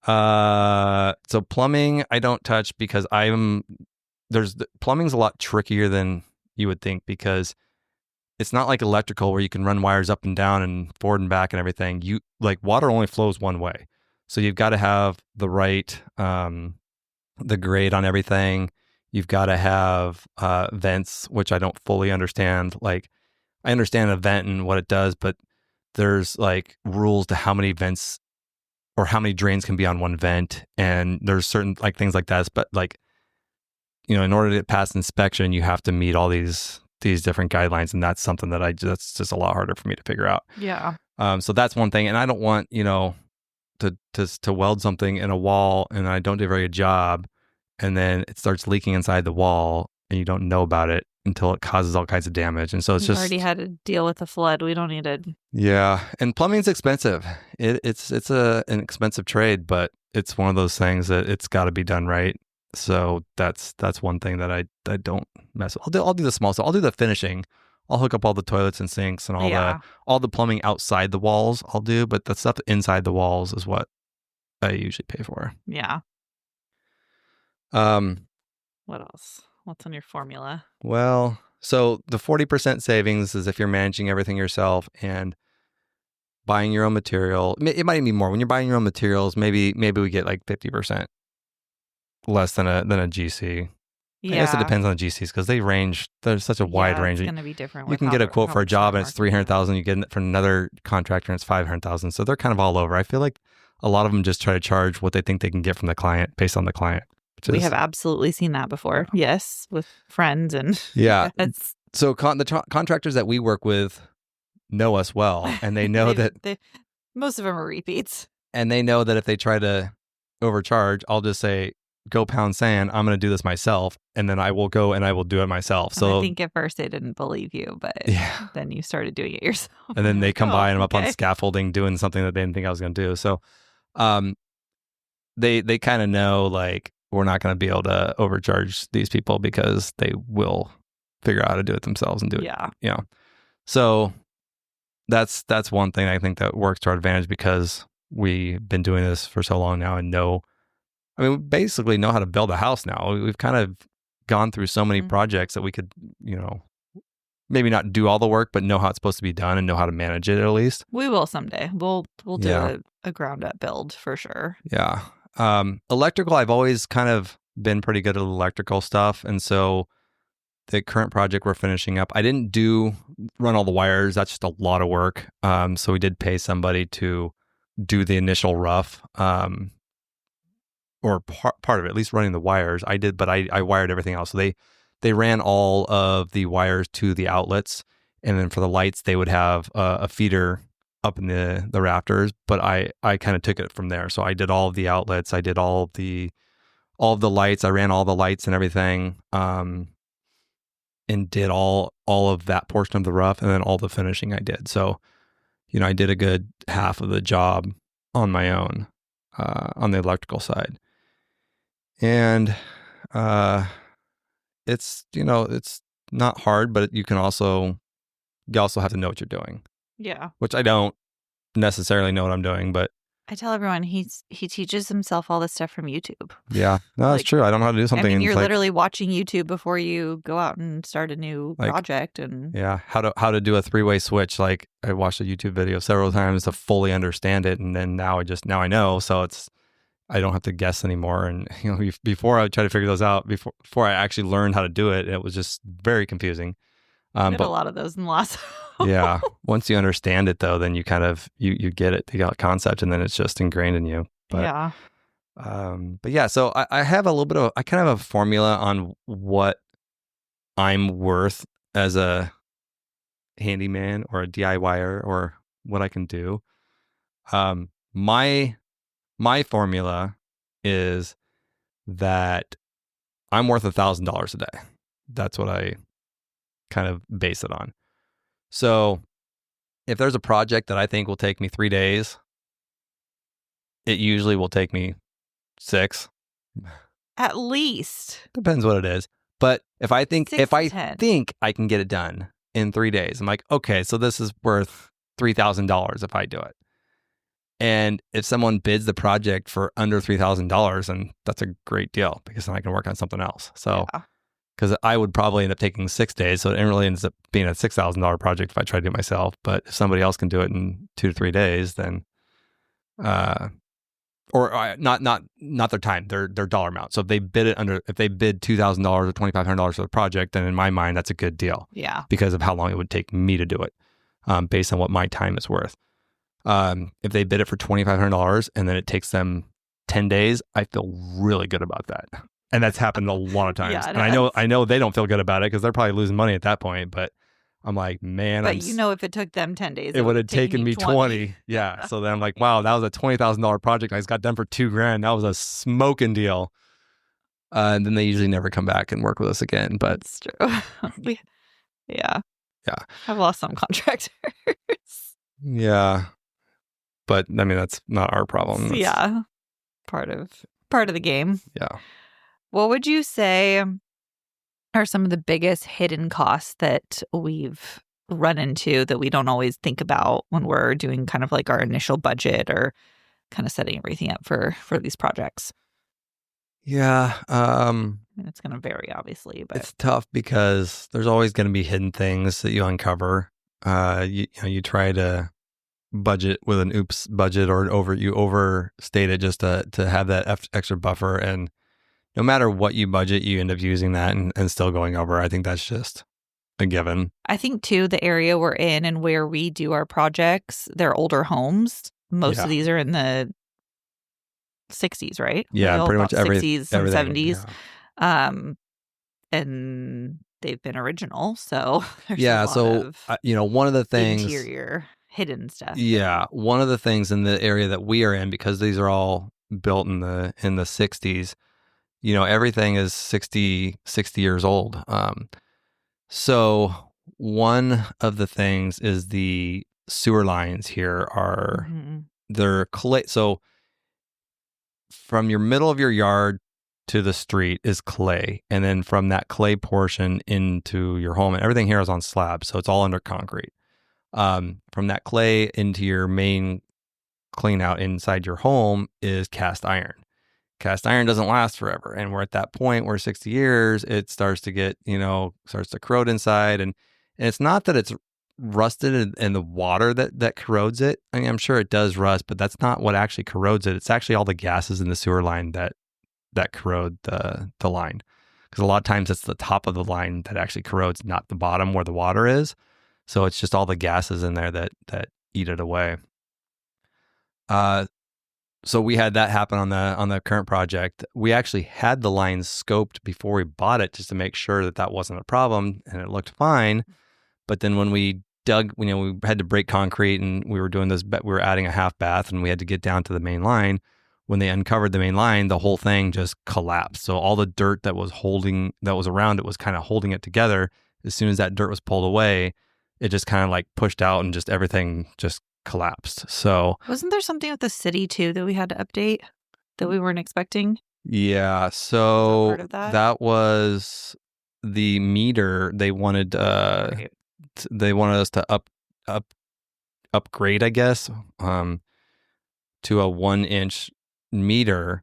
know. So plumbing, I don't touch because plumbing's a lot trickier than you would think because it's not like electrical where you can run wires up and down and forward and back and everything. You like water only flows one way. So you've got to have the right, the grade on everything. You've got to have vents, which I don't fully understand. Like I understand a vent and what it does, but there's like rules to how many vents or how many drains can be on one vent. And there's certain like things like that. But like, in order to pass inspection, you have to meet all these different guidelines. And that's something that's just a lot harder for me to figure out. Yeah. So that's one thing. And I don't want, to weld something in a wall and I don't do a very good job. And then it starts leaking inside the wall and you don't know about it until it causes all kinds of damage. And so it's We've already had to deal with a flood. We don't need it. Yeah. And plumbing's expensive. It's an expensive trade, but it's one of those things that it's got to be done right. So that's one thing that I don't mess with. I'll do the small stuff. I'll do the finishing. I'll hook up all the toilets and sinks and all the plumbing outside the walls I'll do, but the stuff inside the walls is what I usually pay for. Yeah. What else? What's on your formula? Well, so the 40% savings is if you're managing everything yourself and buying your own material. It might even be more. When you're buying your own materials, maybe we get like 50% less than a GC. Yeah. I guess it depends on the GCs because they range. There's such a wide range. It's going to be different. You can get a quote for a job and it's $300,000. You get it from another contractor and it's $500,000. So they're kind of all over. I feel like a lot of them just try to charge what they think they can get from the client based on the client. We have absolutely seen that before. Yes, with friends and yeah. So the contractors that we work with know us well, and they know that most of them are repeats. And they know that if they try to overcharge, I'll just say, go pound sand. I'm going to do this myself. And then I will go and I will do it myself. So I think at first they didn't believe you, but then you started doing it yourself. And then they come by and I'm up on okay. scaffolding doing something that they didn't think I was going to do. So they kind of know, like, we're not going to be able to overcharge these people because they will figure out how to do it themselves and do it. Yeah. So that's one thing I think that works to our advantage because we've been doing this for so long now and we basically know how to build a house now. We've kind of gone through so many projects that we could, maybe not do all the work, but know how it's supposed to be done and know how to manage it at least. We will someday. We'll do a ground up build for sure. Yeah. Electrical, I've always kind of been pretty good at electrical stuff. And so the current project we're finishing up, I didn't run all the wires. That's just a lot of work. So we did pay somebody to do the initial rough, or part of it, at least running the wires. I did, but I wired everything else. So they ran all of the wires to the outlets. And then for the lights, they would have a feeder up in the rafters, but I kind of took it from there. So I did all of the outlets. I did all of the lights. I ran all the lights and everything, and did all of that portion of the rough, and then all the finishing I did. So, I did a good half of the job on my own, on the electrical side. And it's not hard, but you also have to know what you're doing. Yeah. Which I don't necessarily know what I'm doing, but I tell everyone he teaches himself all this stuff from YouTube. Yeah, no, that's true. I don't know how to do something. You're literally watching YouTube before you go out and start a new project, and how to do a 3-way switch. Like, I watched a YouTube video several times to fully understand it, and then now I know. So I don't have to guess anymore. And before I tried to figure those out, before I actually learned how to do it, it was just very confusing. But a lot of those in the last. Yeah. Once you understand it, though, then you kind of you get it. You got a concept, and then it's just ingrained in you. But, yeah. But yeah. So I have I kind of have a formula on what I'm worth as a handyman or a DIYer or what I can do. My formula is that I'm worth $1,000 a day. That's what I kind of base it on. So if there's a project that I think will take me 3 days, it usually will take me 6. At least. Depends what it is. But if I think 10. I can get it done in 3 days, I'm like, okay, so this is worth $3,000 if I do it. And if someone bids the project for under $3,000, then that's a great deal because then I can work on something else. So because I would probably end up taking 6 days. So it really ends up being a $6,000 project if I try to do it myself. But if somebody else can do it in 2 to 3 days, then, not their time, their dollar amount. So if they bid $2,000 or $2,500 for the project, then in my mind, that's a good deal. Yeah. Because of how long it would take me to do it, based on what my time is worth. If they bid it for $2,500 and then it takes them 10 days, I feel really good about that. And that's happened a lot of times. Yeah, and I know they don't feel good about it because they're probably losing money at that point. But I'm like, man. But if it took them 10 days, it would have taken me 20. Yeah. So then I'm like, wow, that was a $20,000 project. I just got done for $2,000. That was a smoking deal. And then they usually never come back and work with us again. But it's true. Yeah. I've lost some contractors. Yeah. But that's not our problem. That's part of the game. Yeah. What would you say are some of the biggest hidden costs that we've run into that we don't always think about when we're doing kind of like our initial budget or kind of setting everything up for these projects? Yeah. It's going to vary, obviously, but it's tough because there's always going to be hidden things that you uncover. You try to budget with an oops budget or you overstate it just to have that extra buffer, and no matter what you budget, you end up using that and still going over. I think that's just a given. I think too, the area we're in and where we do our projects, they're older homes. Most of these are in the 60s, right? Yeah, pretty much 60s and 70s. Yeah. And they've been original, so there's one of the things, interior hidden stuff. Yeah, one of the things in the area that we are in, because these are all built in the 60s, everything is 60 years old. So one of the things is the sewer lines here are they're clay. So from your middle of your yard to the street is clay, and then from that clay portion into your home, and everything here is on slabs, so it's all under concrete. From that clay into your main clean out inside your home is cast iron. Cast iron doesn't last forever, and we're at that point where 60 years it starts to get starts to corrode inside, and it's not that it's rusted in the water that corrodes it. I mean, I'm sure it does rust, but that's not what actually corrodes it. It's actually all the gases in the sewer line that corrode the line, because a lot of times it's the top of the line that actually corrodes, not the bottom where the water is. So it's just all the gases in there that eat it away. So we had that happen on the current project. We actually had the lines scoped before we bought it just to make sure that wasn't a problem, and it looked fine. But then when we dug, we had to break concrete, and we were doing this. We were adding a half bath, and we had to get down to the main line. When they uncovered the main line, the whole thing just collapsed. So all the dirt that was around it was kind of holding it together. As soon as that dirt was pulled away, it just kind of like pushed out, and just everything just collapsed. So wasn't there something with the city too that we had to update that we weren't expecting? Yeah. So part of that was the meter. They wanted Right. they wanted us to upgrade, I guess, to a 1-inch meter,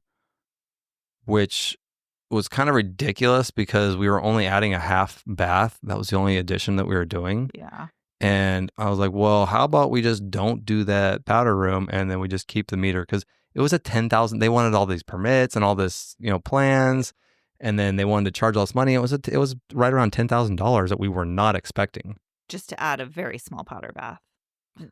which was kind of ridiculous because we were only adding a half bath. That was the only addition that we were doing. Yeah. And I was like, well, how about we just don't do that powder room, and then we just keep the meter? Because it was a 10,000. They wanted all these permits and all this, plans, and then they wanted to charge all this money. It was right around $10,000 that we were not expecting. Just to add a very small powder bath.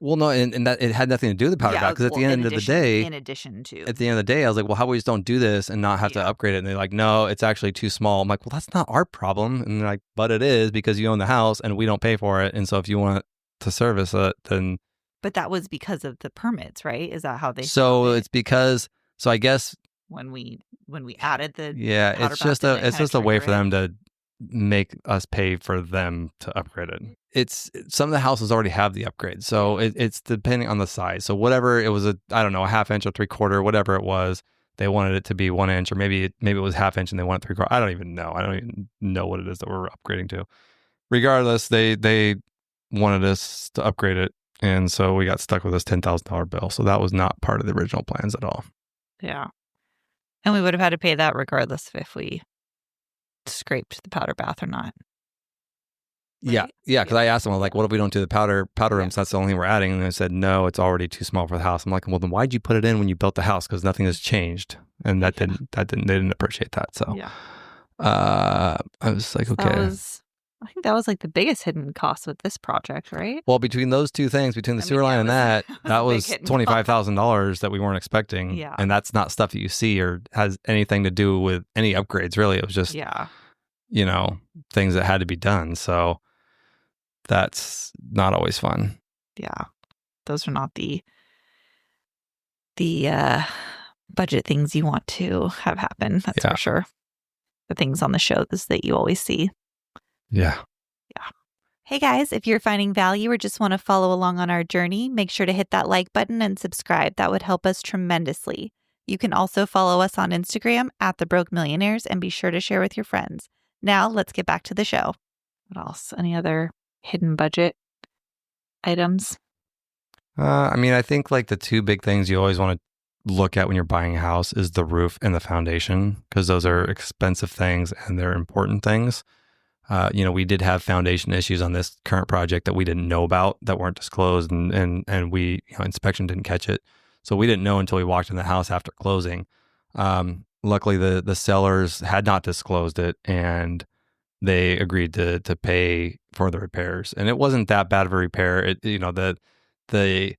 Well, no, and that it had nothing to do with the powder bath, because at the end of the day, in addition to, at the end of the day, I was like, well, how about we just don't do this and not have to upgrade it? And they're like, no, it's actually too small. I'm like, well, that's not our problem. And they're like, but it is, because you own the house and we don't pay for it. And so if you want to service it, then. But that was because of the permits, right? Is that how they? So it's because. So I guess when we added the it's just a way for them to make us pay for them to upgrade it. It's some of the houses already have the upgrade, so it's depending on the size. So whatever it was, a half inch or 3/4, whatever it was, they wanted it to be 1 inch, or maybe it was half inch and they want it 3/4. I don't even know what it is that we're upgrading to. Regardless, they wanted us to upgrade it, and so we got stuck with this $10,000 bill. So that was not part of the original plans at all. Yeah, and we would have had to pay that regardless if we scraped the powder bath or not. Right? Yeah, because I asked them, I was like, what if we don't do the powder rooms? That's the only thing we're adding. And they said, no, it's already too small for the house. I'm like, well, then why'd you put it in when you built the house? Because nothing has changed. And they didn't appreciate that. So I was like, okay. I think that was like the biggest hidden cost with this project, right? Well, between those two things, between the sewer line and that was $25,000 that we weren't expecting. Yeah. And that's not stuff that you see or has anything to do with any upgrades, really. It was just, things that had to be done. So that's not always fun. Yeah. Those are not the budget things you want to have happen. That's for sure. The things on the shows that you always see. Yeah. Hey guys, if you're finding value or just want to follow along on our journey, make sure to hit that like button and subscribe. That would help us tremendously. You can also follow us on Instagram @TheBrokeMillionaires and be sure to share with your friends. Now let's get back to the show. What else? Any other hidden budget items? I think like the two big things you always want to look at when you're buying a house is the roof and the foundation, because those are expensive things and they're important things. We did have foundation issues on this current project that we didn't know about, that weren't disclosed, and we inspection didn't catch it. So we didn't know until we walked in the house after closing. Luckily, the sellers had not disclosed it, they agreed to pay for the repairs, and it wasn't that bad of a repair. The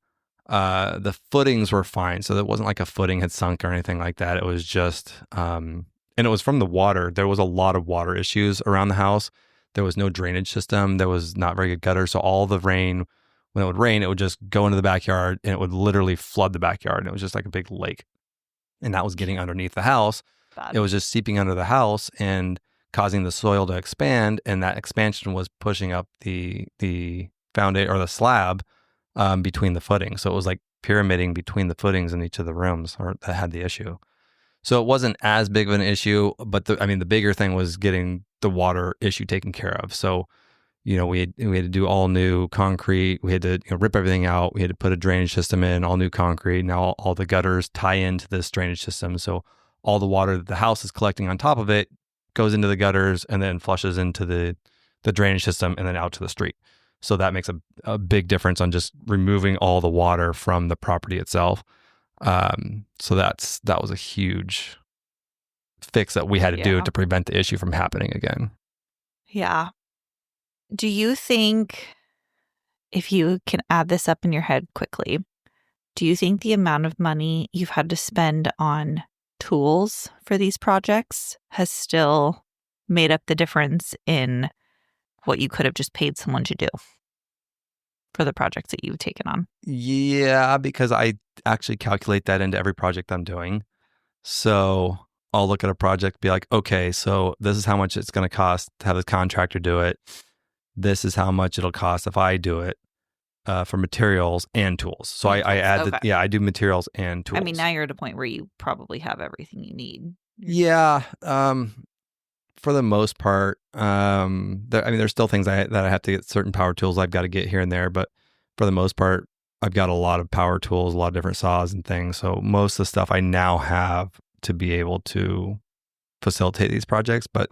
footings were fine, so it wasn't like a footing had sunk or anything like that. It was just, and it was from the water. There was a lot of water issues around the house. There was no drainage system. There was not very good gutter. So all the rain, when it would rain, it would just go into the backyard and it would literally flood the backyard. And it was just like a big lake. And that was getting underneath the house. bad. It was just seeping under the house and causing the soil to expand, and that expansion was pushing up the foundation or the slab between the footings. So it was like pyramiding between the footings in each of the rooms that had the issue. So it wasn't as big of an issue, but the bigger thing was getting the water issue taken care of. So, we had to do all new concrete. We had to rip everything out. We had to put a drainage system in, all new concrete. Now all the gutters tie into this drainage system. So all the water that the house is collecting on top of it goes into the gutters and then flushes into the drainage system and then out to the street. So that makes a big difference on just removing all the water from the property itself. So that was a huge fix that we had to do to prevent the issue from happening again. Yeah. Do you think, if you can add this up in your head quickly, do you think the amount of money you've had to spend on tools for these projects has still made up the difference in what you could have just paid someone to do for the projects that you've taken on? Yeah, because I actually calculate that into every project I'm doing. So I'll look at a project, be like, okay, so this is how much it's going to cost to have the contractor do it. This is how much it'll cost if I do it for materials and tools. So I add, I do materials and tools. I mean, now you're at a point where you probably have everything you need. Yeah. For the most part, there's still things that I have to get, certain power tools I've got to get here and there, but for the most part, I've got a lot of power tools, a lot of different saws and things. So most of the stuff I now have to be able to facilitate these projects, but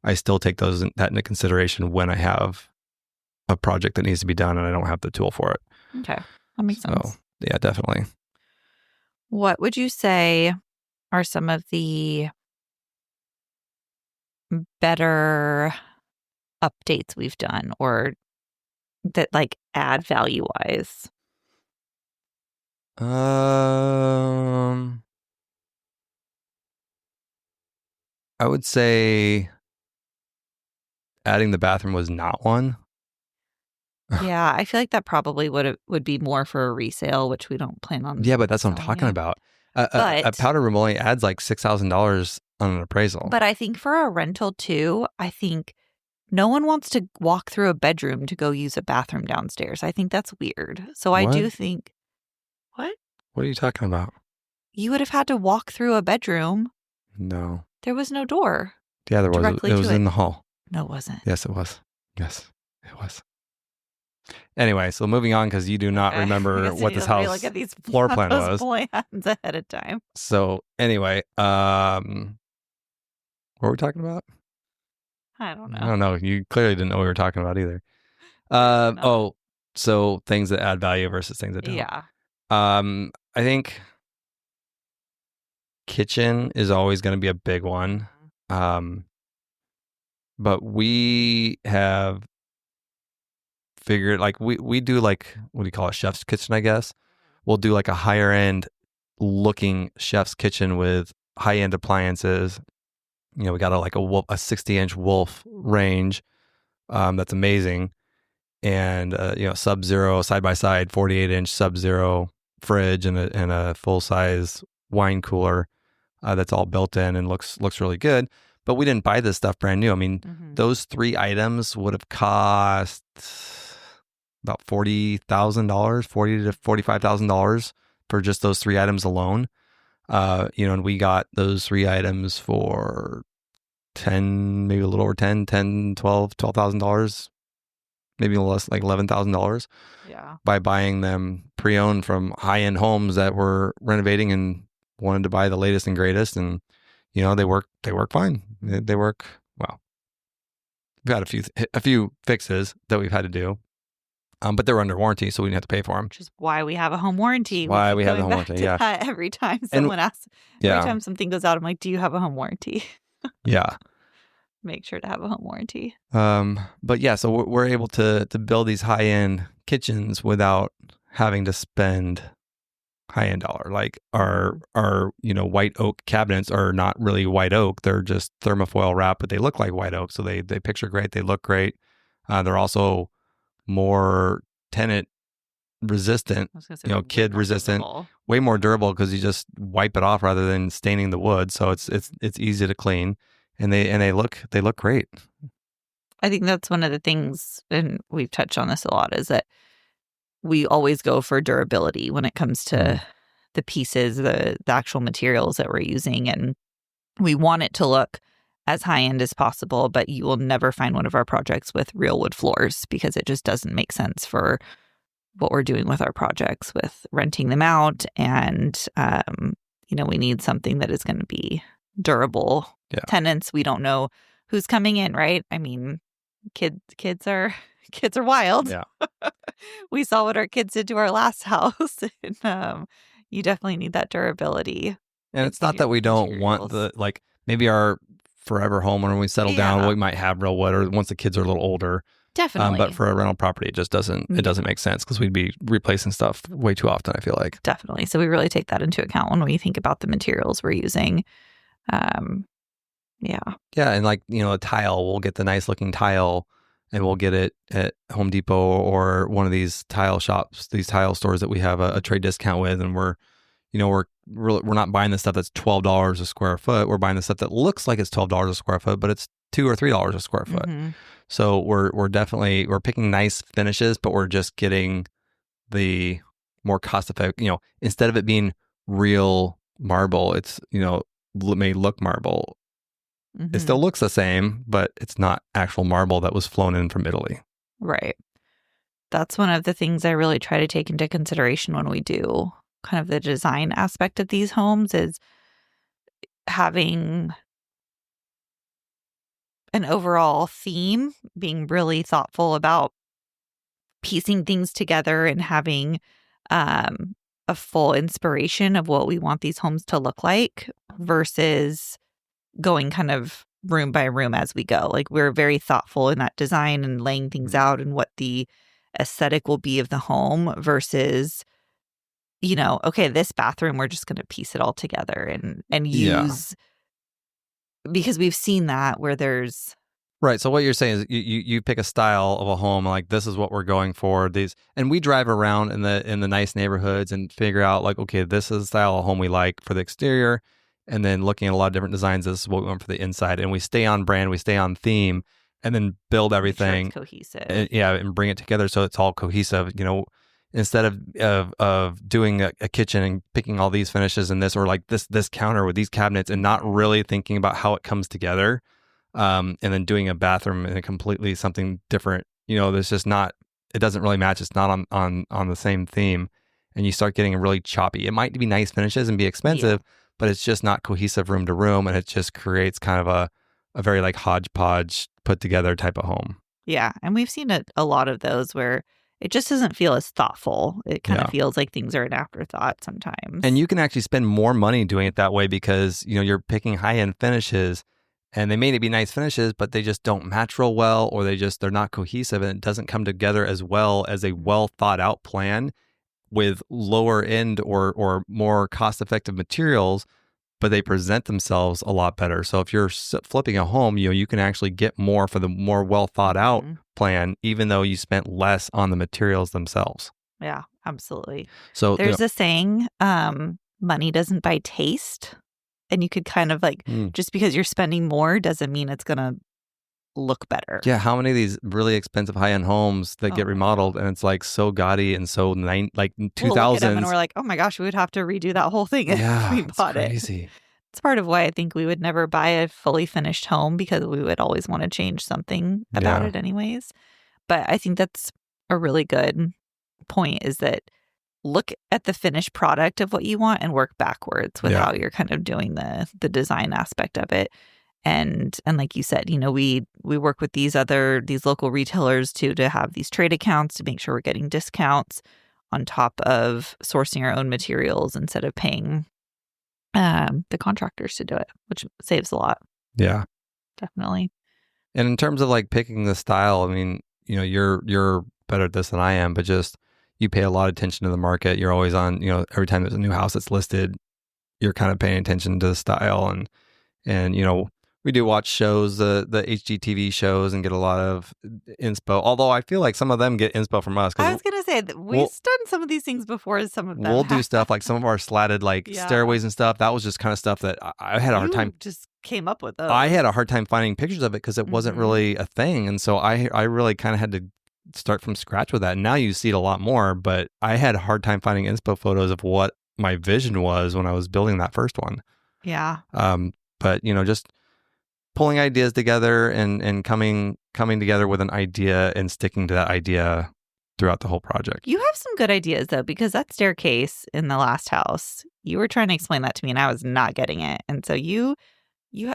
I still take that into consideration when I have a project that needs to be done and I don't have the tool for it. Okay, that makes sense. Yeah, definitely. What would you say are some of the better updates we've done, or that like add value wise? I would say adding the bathroom was not one. Yeah, I feel like that probably would be more for a resale, which we don't plan on. Yeah, but that's what I'm talking about. A powder room only adds like $6,000 on an appraisal. But I think for a rental too, I think no one wants to walk through a bedroom to go use a bathroom downstairs. I think that's weird. So I do think, what? What are you talking about? You would have had to walk through a bedroom. No. There was no door. Yeah, there was. It was in the hall. No, it wasn't. Yes, it was. Yes, it was. Anyway, so moving on, because you do not remember what this house look at these floor plan was. Plans ahead of time. So anyway, what were we talking about? I don't know. I don't know. You clearly didn't know what we were talking about either. So things that add value versus things that don't. Yeah. I think kitchen is always going to be a big one. But we have figured, like, we do, like, what do you call it, chef's kitchen, I guess. We'll do like a higher end looking chef's kitchen with high end appliances. We got a 60-inch Wolf range that's amazing, and Sub-Zero side by side 48-inch Sub-Zero fridge and a full size wine cooler that's all built in and looks really good. But we didn't buy this stuff brand new. I mean, those 3 items would have cost about $40,000, $40,000 to $45,000 for just those 3 items alone. And we got those 3 items for 10, maybe a little over 10, $12,000, maybe less, like $11,000. Yeah. By buying them pre-owned from high-end homes that were renovating and wanted to buy the latest and greatest. And, they work fine. They work well. We've had a few fixes that we've had to do. But they're under warranty, so we didn't have to pay for them. Which is why we have a home warranty. Why we have the home warranty, yeah. Every time someone asks, every time something goes out, I'm like, do you have a home warranty? Yeah. Make sure to have a home warranty. But yeah, so we're able to build these high-end kitchens without having to spend high-end dollar. Like our white oak cabinets are not really white oak. They're just thermofoil wrap, but they look like white oak. So they picture great. They look great. They're also more tenant resistant, I was gonna say way kid more resistant, durable. way more durable because you just wipe it off rather than staining the wood. So it's easy to clean, and they look great. I think that's one of the things, and we've touched on this a lot, is that we always go for durability when it comes to the pieces, the actual materials that we're using. And we want it to look as high end as possible, but you will never find one of our projects with real wood floors because it just doesn't make sense for what we're doing with our projects, with renting them out. And, we need something that is going to be durable. Yeah. Tenants, we don't know who's coming in, right? I mean, kids are wild. Yeah. We saw what our kids did to our last house. And, you definitely need that durability. And it's not that we don't want maybe our forever home when we settle down, we might have real wood, or once the kids are a little older. Definitely. But for a rental property, it just doesn't make sense because we'd be replacing stuff way too often, I feel like. Definitely. So we really take that into account when we think about the materials we're using. Yeah. Yeah. And a tile, we'll get the nice looking tile and we'll get it at Home Depot or one of these tile shops, these tile stores that we have a trade discount with. And we're not buying the stuff that's $12 a square foot. We're buying the stuff that looks like it's $12 a square foot, but it's $2 or $3 a square foot. Mm-hmm. So we're definitely picking nice finishes, but we're just getting the more cost effective. Instead of it being real marble, it's may look marble. Mm-hmm. It still looks the same, but it's not actual marble that was flown in from Italy. Right. That's one of the things I really try to take into consideration when we do kind of the design aspect of these homes, is having an overall theme, being really thoughtful about piecing things together and having a full inspiration of what we want these homes to look like versus going kind of room by room as we go. Like, we're very thoughtful in that design and laying things out and what the aesthetic will be of the home versus, okay, this bathroom, we're just going to piece it all together and use, because we've seen that where there's. Right. So what you're saying is you pick a style of a home, like this is what we're going for. And we drive around in the nice neighborhoods and figure out okay, this is the style of home we like for the exterior. And then looking at a lot of different designs, this is what we want for the inside. And we stay on brand, we stay on theme, and then build everything. Make sure it's cohesive. And bring it together so it's all cohesive. Instead of doing a kitchen and picking all these finishes and this, or like this counter with these cabinets and not really thinking about how it comes together. And then doing a bathroom in a completely something different, there's just not, it doesn't really match. It's not on the same theme, and you start getting really choppy. It might be nice finishes and be expensive, but it's just not cohesive room to room, and it just creates kind of a very hodgepodge put together type of home. Yeah, and we've seen a lot of those where it just doesn't feel as thoughtful. It kind of feels like things are an afterthought sometimes. And you can actually spend more money doing it that way because you're picking high end finishes. And they may be nice finishes, but they just don't match real well, or they're not cohesive, and it doesn't come together as well as a well thought out plan with lower end or more cost effective materials, but they present themselves a lot better. So if you're flipping a home, you can actually get more for the more well thought out plan, even though you spent less on the materials themselves. Yeah, absolutely. So there's a saying, money doesn't buy taste. And you could kind of just because you're spending more doesn't mean it's going to look better. Yeah. How many of these really expensive high-end homes that get remodeled and it's so gaudy and so 2000s. We'll look at them and we're like, oh my gosh, we would have to redo that whole thing if we bought it. Crazy. It's part of why I think we would never buy a fully finished home, because we would always want to change something about it anyways. But I think that's a really good point, is that look at the finished product of what you want and work backwards with how you're kind of doing the design aspect of it. And like you said, we work with these local retailers to have these trade accounts to make sure we're getting discounts on top of sourcing our own materials instead of paying the contractors to do it, which saves a lot. Yeah, definitely. And in terms of picking the style, I mean, you're better at this than I am, but just you pay a lot of attention to the market. You're always on, every time there's a new house that's listed, you're kind of paying attention to the style and We do watch shows, the HGTV shows, and get a lot of inspo. Although I feel like some of them get inspo from us I because was gonna say that we've done some of these things before. Some of them we'll do have. stuff like some of our slatted like Yeah. stairways and stuff. That was just kind of stuff that I had a hard time. Just came up with those. I had a hard time finding pictures of it because it wasn't really a thing, and so I really kind of had to start from scratch with that. And now you see it a lot more, but I had a hard time finding inspo photos of what my vision was when I was building that first one. Yeah. But just pulling ideas together and coming together with an idea and sticking to that idea throughout the whole project. You have some good ideas though, because that staircase in the last house, you were trying to explain that to me and I was not getting it. And so you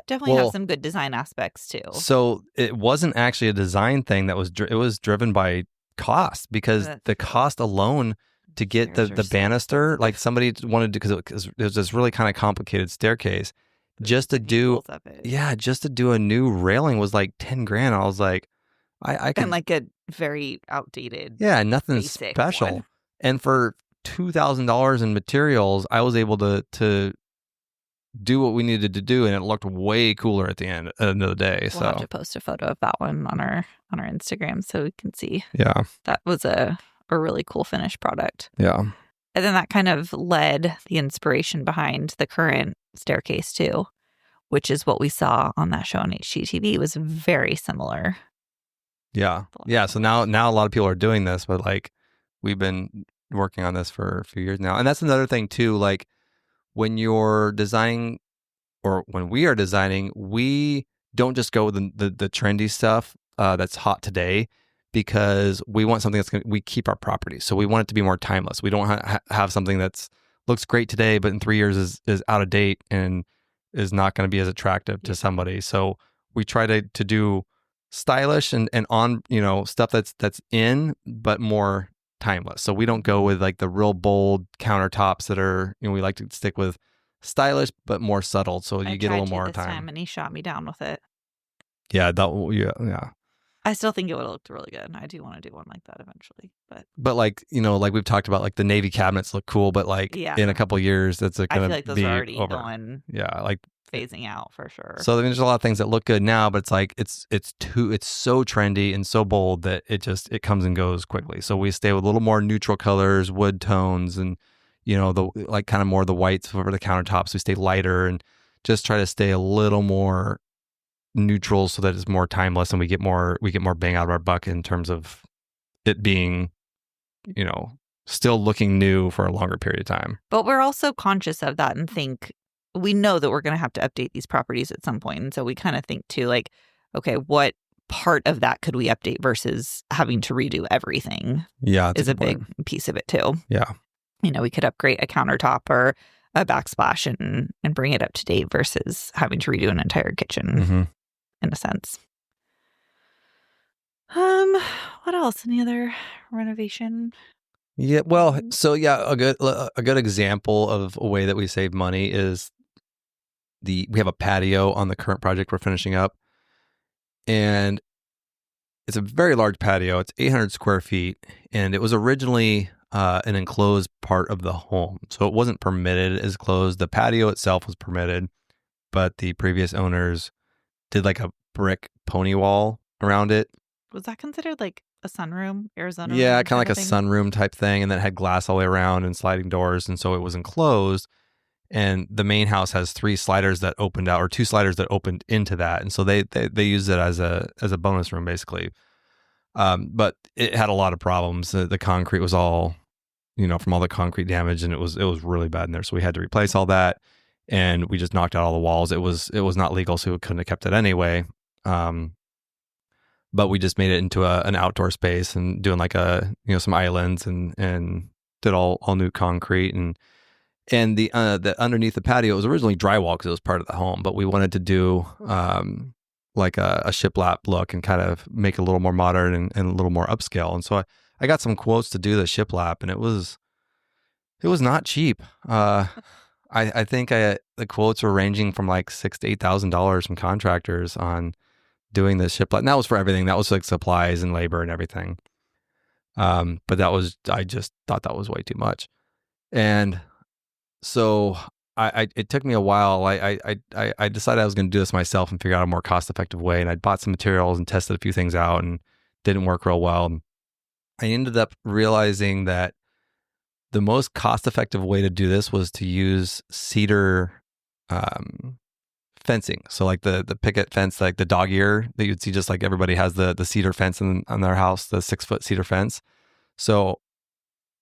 definitely have some good design aspects too. So it wasn't actually a design thing that was it was driven by cost, because the cost alone to get the banister, like somebody wanted to, because it was this really kind of complicated staircase. Just to do a new railing was like 10 grand. I was like, I can, and like a very outdated, nothing special. One. And for $2,000 in materials, I was able to do what we needed to do, and it looked way cooler at the end of the day. We'll have to post a photo of that one on our Instagram so we can see. Yeah, that was a really cool finished product. Yeah. And then that kind of led the inspiration behind the current staircase too, which is what we saw on that show on HGTV. It was very similar. Yeah. Yeah. So now a lot of people are doing this, but like we've been working on this for a few years now. And that's another thing too. Like when you're designing, or when we are designing, we don't just go with the trendy stuff that's hot today, because we want something we keep our properties. So we want it to be more timeless. We don't have something that's looks great today, but in 3 years is out of date and is not going to be as attractive to somebody. So we try to do stylish and on, stuff that's in, but more timeless. So we don't go with like the real bold countertops that are, we like to stick with stylish, but more subtle. So you get a little more time. And he shot me down with it. Yeah. Yeah. I still think it would have looked really good. I do want to do one like that eventually. But like, like we've talked about, like the Navy cabinets look cool, but like in a couple of years, that's going to be I feel like those are already over. Going. Yeah, like phasing out for sure. So there's a lot of things that look good now, but it's like it's so trendy and so bold that it comes and goes quickly. So we stay with a little more neutral colors, wood tones, and the like kind of more the whites for the countertops. We stay lighter and just try to stay a little more neutral so that it's more timeless, and we get more bang out of our buck in terms of it being still looking new for a longer period of time. But we're also conscious of that and think we know that we're going to have to update these properties at some point. And so we kind of think too, like, okay, what part of that could we update versus having to redo everything? Yeah, is a big piece of it too. Yeah. We could upgrade a countertop or a backsplash and bring it up to date versus having to redo an entire kitchen in a sense. What else? Any other renovation? Yeah, well, so yeah, a good example of a way that we save money is we have a patio on the current project we're finishing up, and it's a very large patio. It's 800 square feet, and it was originally an enclosed part of the home, so it wasn't permitted as closed. The patio itself was permitted, but the previous owners did like a brick pony wall around it. Was that considered like a sunroom, Arizona? Yeah, kind of like a sunroom type thing, and then it had glass all the way around and sliding doors, and so it was enclosed. And the main house has 3 sliders that opened out, or 2 sliders that opened into that, and so they used it as a bonus room basically. But it had a lot of problems. The concrete was all, from all the concrete damage, and it was really bad in there. So we had to replace all that, and we just knocked out all the walls. It was not legal, so we couldn't have kept it anyway. But we just made it into an outdoor space and doing like some islands and did all new concrete and the underneath the patio, it was originally drywall because it was part of the home, but we wanted to do like a shiplap look and kind of make it a little more modern and a little more upscale. And so I got some quotes to do the shiplap, and it was not cheap. I think the quotes were ranging from like $6,000 to $8,000 from contractors on doing this shiplap. And that was for everything. That was like supplies and labor and everything. But I just thought that was way too much. And so it took me a while. I decided I was going to do this myself and figure out a more cost effective way. And I bought some materials and tested a few things out and didn't work real well. I ended up realizing that the most cost effective way to do this was to use cedar fencing. So like the picket fence, like the dog ear that you'd see, just like everybody has the cedar fence on their house, the 6-foot cedar fence. So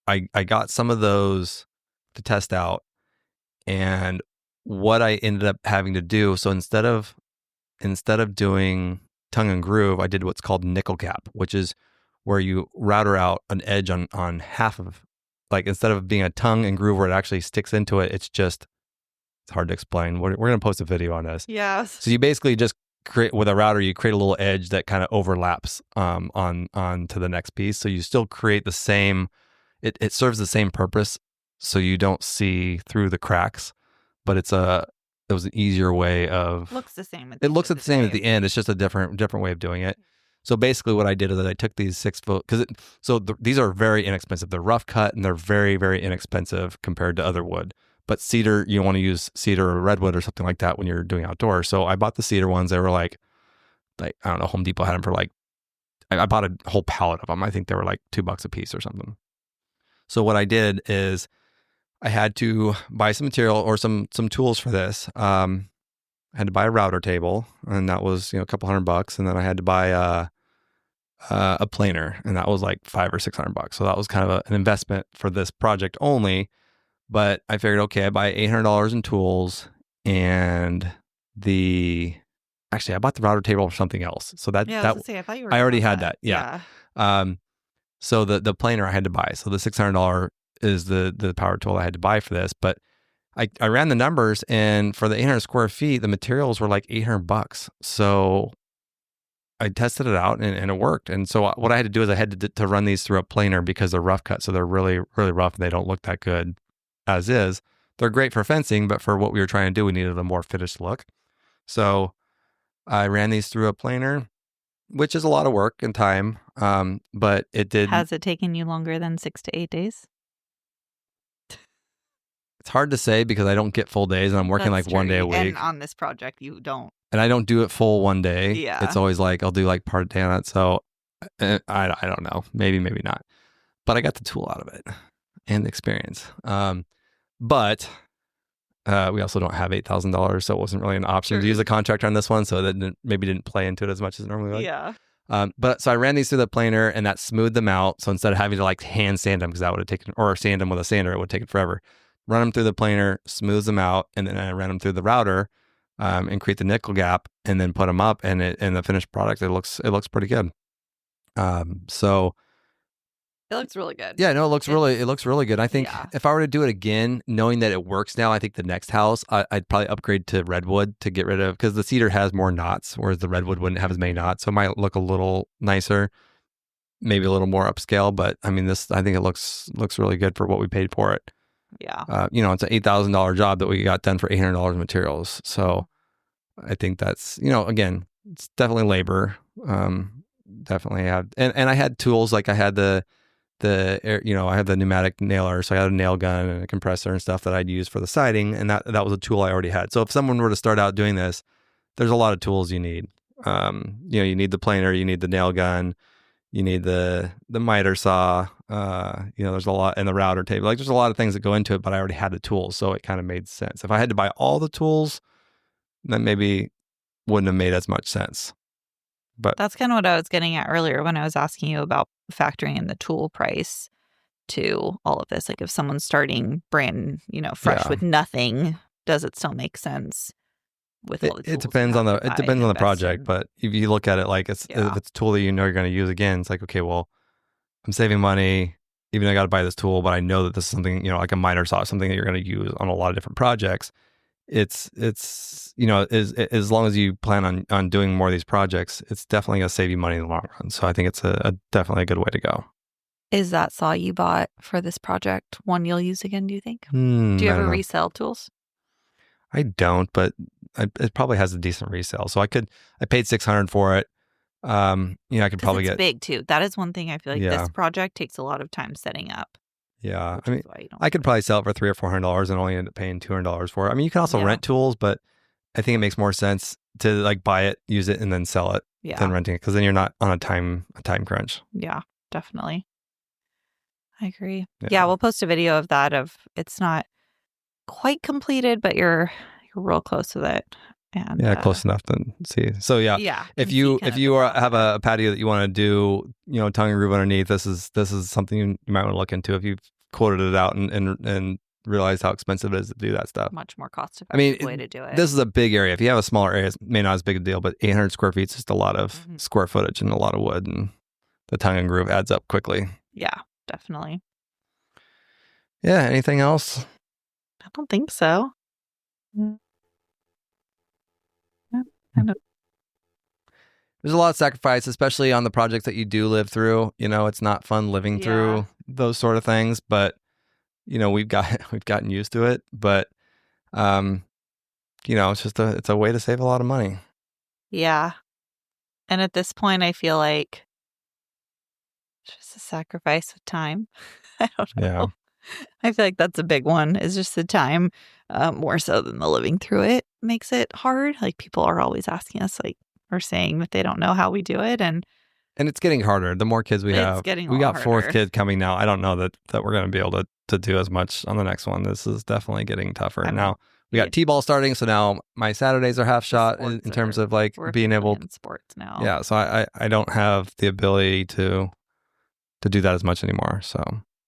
I got some of those to test out. And what I ended up having to do, so instead of doing tongue and groove, I did what's called nickel cap, which is where you router out an edge on half of, like, instead of being a tongue and groove where it actually sticks into it, it's hard to explain. We're going to post a video on this. Yes. So you basically just create, with a router, you create a little edge that kind of overlaps on to the next piece. So you still create the same, it serves the same purpose, so you don't see through the cracks, but it was an easier way of. Looks the same. It looks the same at the end. It's just a different way of doing it. So basically, what I did is I took these 6-foot, these are very inexpensive. They're rough cut and they're very, very inexpensive compared to other wood. But cedar, you want to use cedar or redwood or something like that when you're doing outdoors. So I bought the cedar ones. They were like I don't know, Home Depot had them for like, I bought a whole pallet of them. I think they were like $2 a piece or something. So what I did is I had to buy some material or some tools for this. I had to buy a router table, and that was a couple $100, and then I had to buy a planer, and that was like $500 or $600. So that was kind of an investment for this project only. But I figured, okay, I buy $800 in tools, and actually I bought the router table for something else. So that I thought you were. I already had that. Yeah. So the planer I had to buy. So the $600 is the power tool I had to buy for this. But I ran the numbers, and for the 800 square feet, the materials were like $800. So I tested it out, and it worked. And so what I had to do is I had to run these through a planer because they're rough cut. So they're really, really rough, and they don't look that good as is. They're great for fencing, but for what we were trying to do, we needed a more finished look. So I ran these through a planer, which is a lot of work and time. But it did. Has it taken you longer than 6 to 8 days? It's hard to say because I don't get full days, and I'm working That's like 1 day a week. And on this project, you don't. And I don't do it full one day. Yeah. It's always like I'll do like part of day on it. So I don't know. Maybe not. But I got the tool out of it and the experience. But we also don't have $8,000, so it wasn't really an option to use a contractor on this one. So that maybe didn't play into it as much as it normally would. Yeah. But so I ran these through the planer, and that smoothed them out. So instead of having to like hand sand them, because that would have taken, or sand them with a sander, it would have taken forever. Run them through the planer, smooths them out, and then I ran them through the router and create the nickel gap, and then put them up. And the finished product, it looks pretty good. So it looks really good. Yeah, no, it looks really good. I think if I were to do it again, knowing that it works now, I think the next house I'd probably upgrade to redwood to get rid of, because the cedar has more knots, whereas the redwood wouldn't have as many knots, so it might look a little nicer, maybe a little more upscale. But I mean, I think it looks really good for what we paid for it. Yeah. It's an $8,000 job that we got done for $800 in materials. So I think that's, again, it's definitely labor. Definitely have, and I had tools, like I had I had the pneumatic nailer, so I had a nail gun and a compressor and stuff that I'd use for the siding, and that was a tool I already had. So if someone were to start out doing this, there's a lot of tools you need. You need the planer, you need the nail gun, you need the miter saw, there's a lot, and the router table. Like, there's a lot of things that go into it, but I already had the tools, so it kind of made sense. If I had to buy all the tools, then maybe wouldn't have made as much sense. But that's kind of what I was getting at earlier when I was asking you about factoring in the tool price to all of this. Like, if someone's starting brand, fresh with nothing, does it still make sense with all the tools? It depends on the project. But if you look at it like if it's a tool that you're going to use again, it's like, okay, well, I'm saving money, even though I got to buy this tool, but I know that this is something, like a miter saw, something that you're going to use on a lot of different projects. It's as long as you plan on doing more of these projects, it's definitely going to save you money in the long run. So I think it's definitely a good way to go. Is that saw you bought for this project one you'll use again, do you think? Do you ever resell tools? I don't, but it probably has a decent resale. So I paid $600 for it. I could probably get big too. That is one thing I feel like this project takes a lot of time setting up. Yeah. which I mean, is why you don't I could probably sell it for $300 or $400 and only end up paying $200 for it. I mean, you can also rent tools, but I think it makes more sense to like buy it, use it, and then sell it than renting it, because then you're not on a time crunch. Yeah, definitely. I agree. Yeah, we'll post a video of that. It's not quite completed, but you're real close with it. And close enough to see. So if you have a patio that you want to do, tongue and groove underneath, this is something you might want to look into if you've quoted it out and realized how expensive it is to do that stuff. Much more cost effective way to do it. This is a big area. If you have a smaller area, it may not as big a deal, but 800 square feet is just a lot of square footage and a lot of wood, and the tongue and groove adds up quickly. Yeah, definitely. Yeah. Anything else? I don't think so. There's a lot of sacrifice, especially on the projects that you do live through. It's not fun living through those sort of things, but we've gotten used to it. But it's a way to save a lot of money. Yeah. And at this point, I feel like it's just a sacrifice of time. I don't know. Yeah. I feel like that's a big one, is just the time, more so than the living through it makes it hard. Like, people are always asking us, like, or saying that they don't know how we do it. And it's getting harder. The more kids we have, we got fourth kid coming now. I don't know that we're going to be able to do as much on the next one. This is definitely getting tougher. Now we got T-ball starting. So now my Saturdays are half shot in terms of like being able to sports now. Yeah. So I don't have the ability to do that as much anymore. So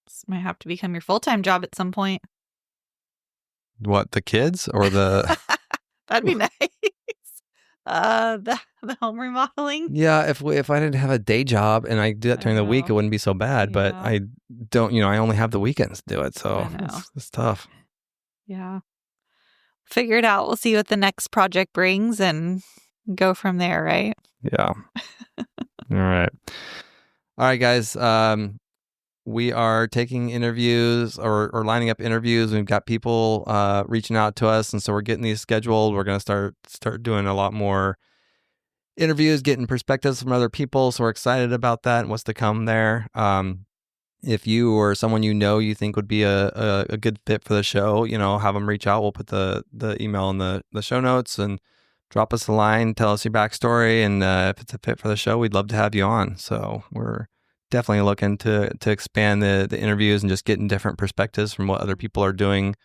this might have to become your full-time job at some point. What, the kids or the... That'd be nice. The home remodeling. Yeah, if I didn't have a day job and I did that during the week, it wouldn't be so bad. But I don't, I only have the weekends to do it, so it's tough. Yeah, figure it out. We'll see what the next project brings and go from there, right? Yeah. All right, guys. We are taking interviews or lining up interviews. We've got people reaching out to us, and so we're getting these scheduled. We're going to start doing a lot more interviews, getting perspectives from other people. So we're excited about that and what's to come there. If you or someone you think would be a good fit for the show, have them reach out. We'll put the email in the show notes, and drop us a line, tell us your backstory, and if it's a fit for the show, we'd love to have you on. So we're definitely looking to expand the interviews and just getting different perspectives from what other people are doing,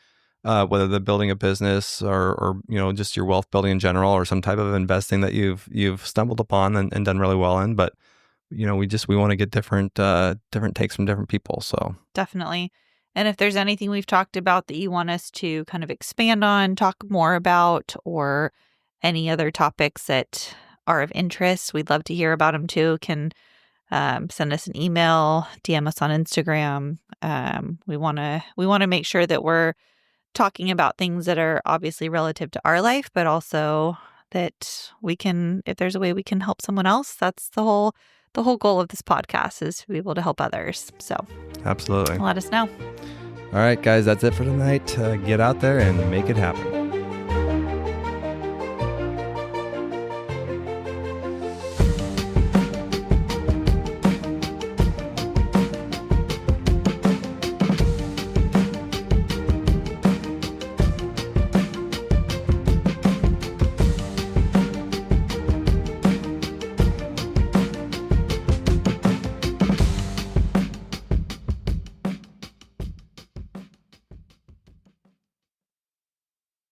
whether they're building a business or just your wealth building in general, or some type of investing that you've stumbled upon and done really well in. But we want to get different takes from different people. So definitely. And if there's anything we've talked about that you want us to kind of expand on, talk more about, or any other topics that are of interest, we'd love to hear about them too. Can send us an email, DM us on Instagram. We want to make sure that we're talking about things that are obviously relative to our life, but also that we can, if there's a way we can help someone else, that's the whole goal of this podcast, is to be able to help others. So absolutely, let us know. All right, guys, that's it for tonight. Get out there and make it happen.